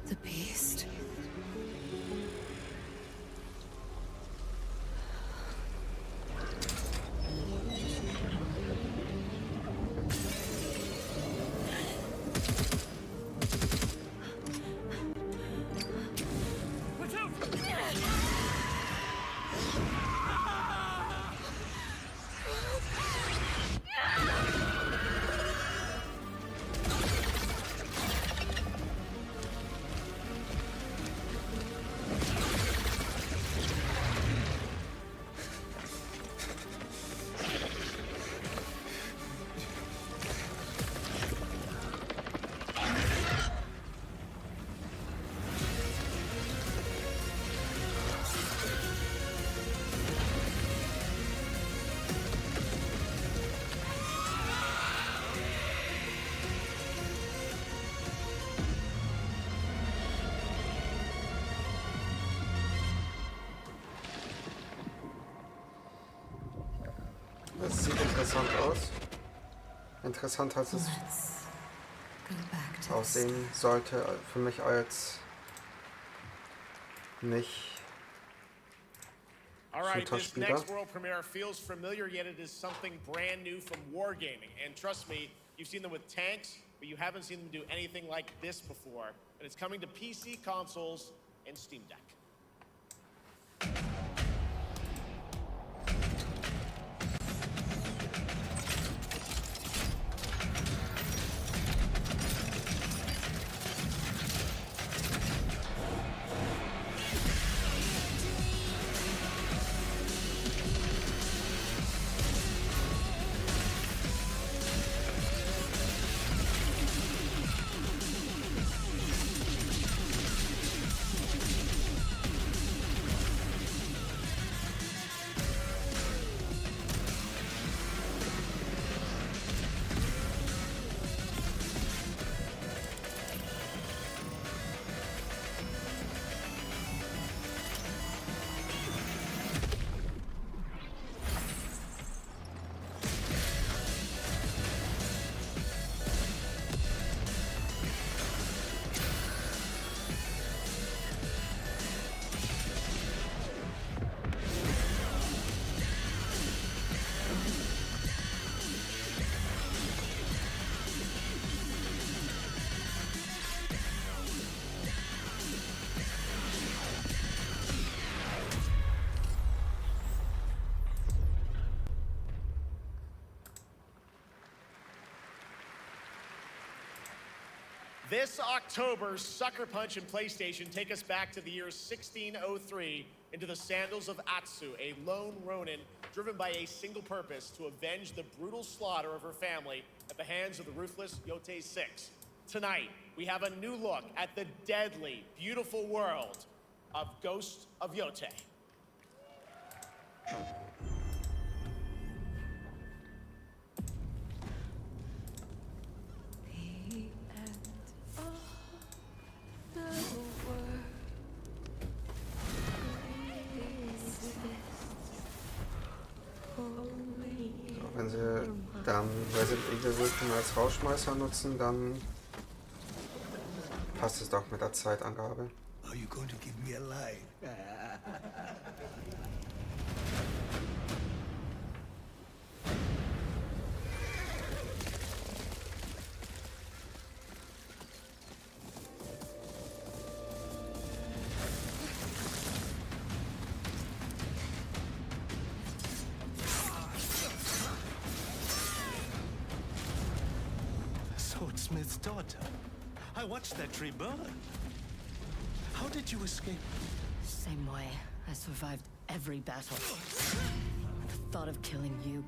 The beast? Das sieht interessant aus. Interessant, als es aussehen sollte für mich als nicht Alright, this next world premiere feels familiar, yet it is something brand new from Wargaming. And trust me, you've seen them with tanks, but you haven't seen them do anything like this before. And it's coming to PC, consoles, and Steam Deck. This October, Sucker Punch and PlayStation take us back to the year 1603 into the sandals of Atsu, a lone ronin driven by a single purpose: to avenge the brutal slaughter of her family at the hands of the ruthless Yotei 6. Tonight, we have a new look at the deadly, beautiful world of Ghost of Yotei. Wenn sie dann Resident Evil Wirkung als Rauschmeißer nutzen, dann passt es doch mit der Zeitangabe. Are you going to give me a line? Swordsmith's daughter. I watched that tree burn. How did you escape? Same way. I survived every battle. The thought of killing you.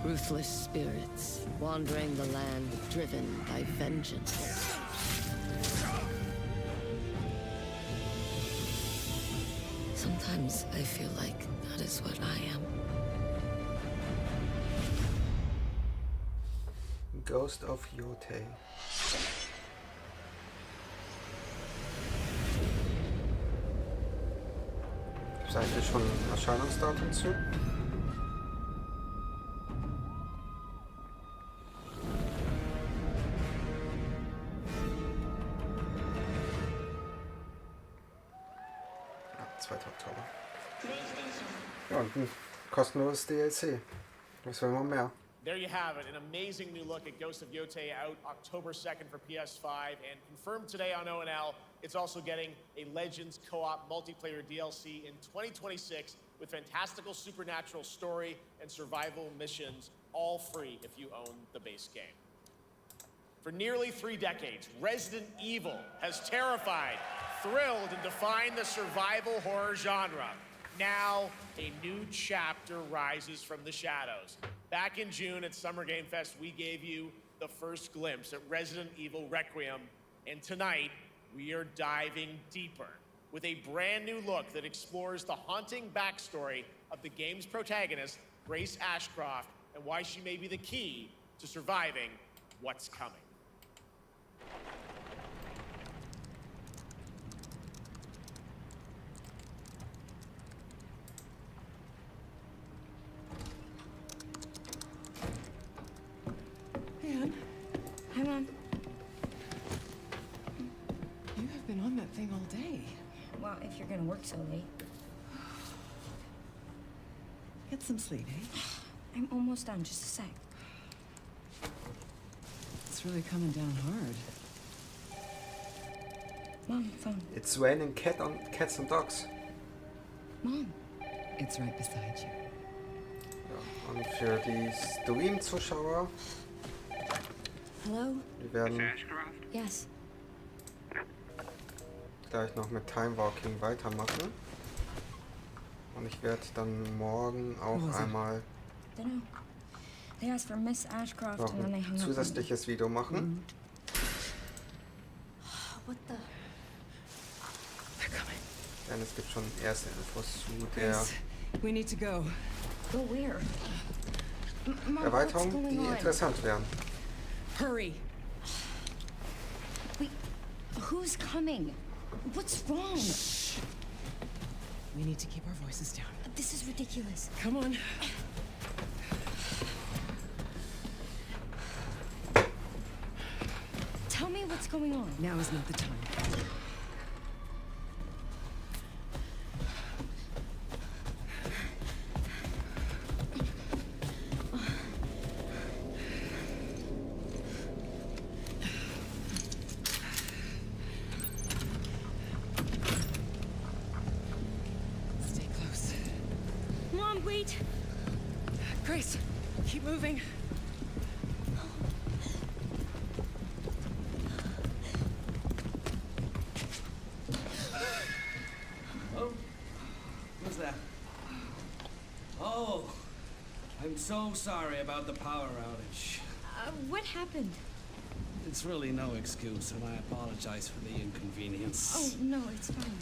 Ruthless spirits, wandering the land, driven by vengeance. Sometimes I feel like that is what I am. Ghost of Yotei. Gibt es eigentlich schon ein Erscheinungsdatum zu? Ja, 2. Oktober. Ja, und ein kostenloses DLC. Was will man mehr? There you have it, an amazing new look at Ghost of Yotei, out October 2nd for PS5, and confirmed today on ONL, it's also getting a Legends co-op multiplayer DLC in 2026 with fantastical supernatural story and survival missions, all free if you own the base game. For nearly 3 decades, Resident Evil has terrified, thrilled, and defined the survival horror genre. Now, a new chapter rises from the shadows. Back in June at Summer Game Fest, we gave you the first glimpse at Resident Evil Requiem, and tonight, we are diving deeper with a brand new look that explores the haunting backstory of the game's protagonist, Grace Ashcroft, and why she may be the key to surviving what's coming. Anne, Hi, Mom. you have been on that thing all day. Well, if you're gonna work so late. Get some sleep, eh? I'm almost done, just a sec. It's really coming down hard. Mom, phone. It's raining cats and dogs. Mom. It's right beside you. Ja, und für die Stream-Zuschauer, Hello? wir werden Yes. gleich noch mit Time Walking weitermachen. Und ich werde dann morgen auch einmal Dunno. They asked for Miss Ashcroft noch and then they ein hung up. zusätzliches Video machen. What the? Denn es gibt schon erste Infos zu der Grace, we need to go. Go where? Mom, what's Erweiterung, going die on? interessant wären. Hurry. Wait, who's coming? What's wrong? Shh. We need to keep our voices down. This is ridiculous. Come on. Tell me what's going on. Now is not the time. Stay close. Mom, wait. Grace, keep moving. Oh, who's that? Oh, I'm so sorry about the power outage. What happened? It's really no excuse, and I apologize for the inconvenience. Oh, no, it's fine.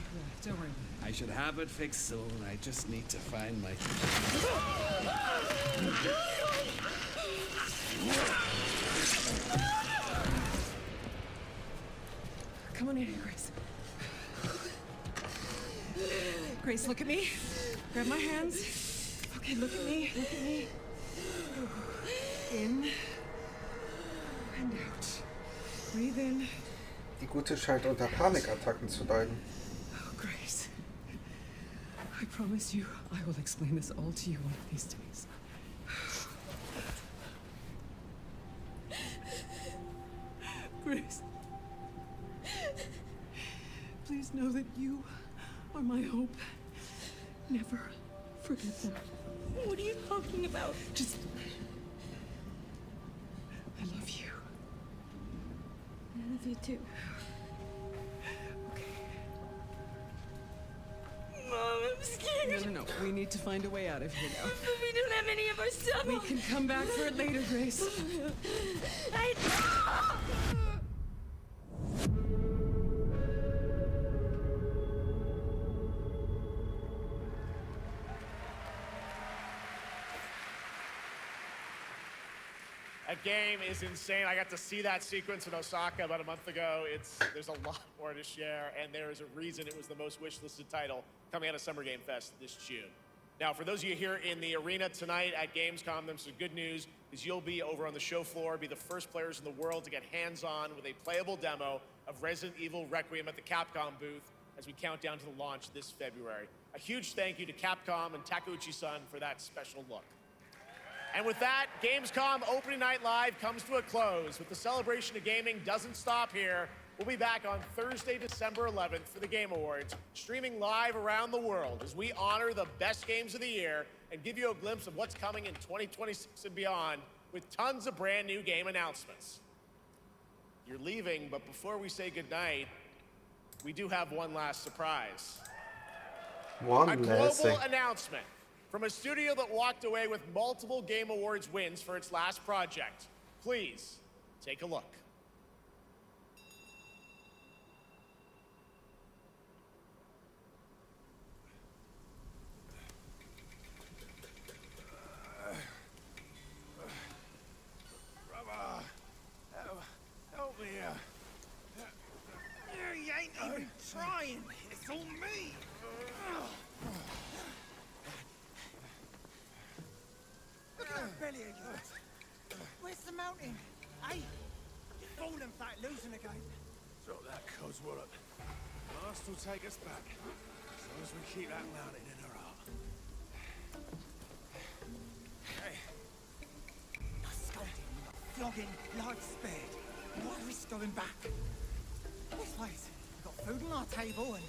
Don't worry. I should have it fixed soon. I just need to find my... Come on in here, Grace. Grace, look at me. Grab my hands. Okay, look at me. Look at me. In and out. Breathe in. Die Gute scheint unter Panikattacken zu leiden. Oh, Grace. I promise you, I will explain this all to you one of these days. Grace. Please know that you are my hope. Never forget that. What are you talking about? Just... I love you. I love you too. Mom, I'm scared. No. We need to find a way out of here now. But we don't have any of our stuff. We can come back for it later, Grace. That game is insane. I got to see that sequence in Osaka about a month ago. There's a lot more to share, and there is a reason it was the most wishlisted title coming out of Summer Game Fest this June. Now, for those of you here in the arena tonight at Gamescom, there's some good news, is you'll be over on the show floor, be the first players in the world to get hands-on with a playable demo of Resident Evil Requiem at the Capcom booth as we count down to the launch this February. A huge thank you to Capcom and Takeuchi-san for that special look. And with that, Gamescom Opening Night Live comes to a close. With the celebration of gaming doesn't stop here. We'll be back on Thursday, December 11th for the Game Awards, streaming live around the world as we honor the best games of the year and give you a glimpse of what's coming in 2026 and beyond with tons of brand new game announcements. You're leaving, but before we say goodnight, we do have one last surprise. A global announcement from a studio that walked away with multiple Game Awards wins for its last project. Please, take a look. Brother, help me here. You ain't even trying. It's all me. Look at that belly of yours. Where's the mountain? Hey, you're falling flat, losing again. Drop that coswallop. Last will take us back, as long as we keep that mountain in our heart. Hey. No scolding, no flogging, life spared. Why risk going back? This place, we've got food on our table and...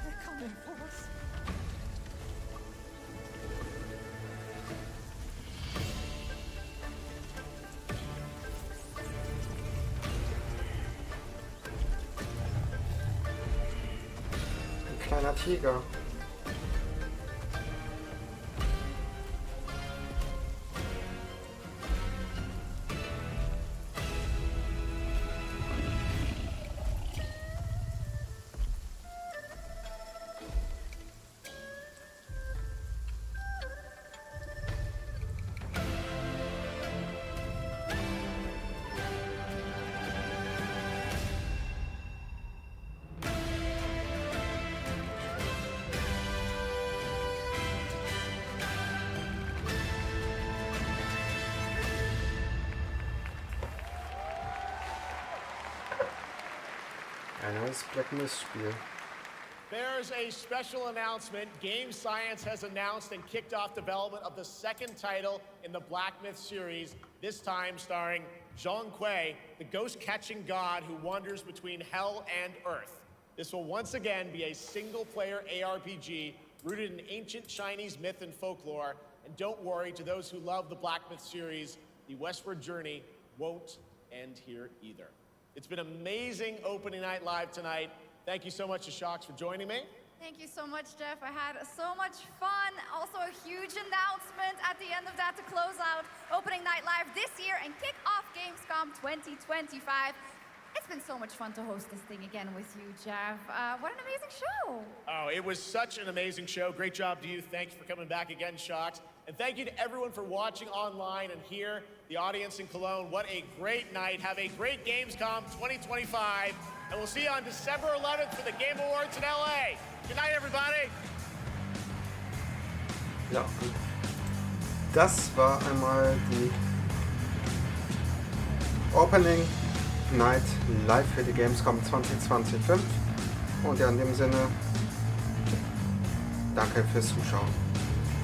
They're coming for us. Ein kleiner Tiger. Ein neues Black Myth-Spiel. There's a special announcement. Game Science has announced and kicked off development of the second title in the Black Myth series, this time starring Zhong Kui, the ghost-catching god who wanders between hell and earth. This will once again be a single-player ARPG rooted in ancient Chinese myth and folklore. And don't worry, to those who love the Black Myth series, the westward journey won't end here either. It's been amazing opening night live tonight. Thank you so much to Shocks for joining me. Thank you so much, Jeff. I had so much fun. Also a huge announcement at the end of that to close out Opening Night Live this year and kick off Gamescom 2025. It's been so much fun to host this thing again with you, Jeff. What an amazing show. Oh, it was such an amazing show. Great job to you. Thanks for coming back again, Shocks. And thank you to everyone for watching online and here, the audience in Cologne. What a great night. Have a great Gamescom 2025. And we'll see you on December 11th for the Game Awards in LA. Good night, everybody. Ja, das war einmal die Opening Night Live für die Gamescom 2025. Und ja, in dem Sinne, danke fürs Zuschauen.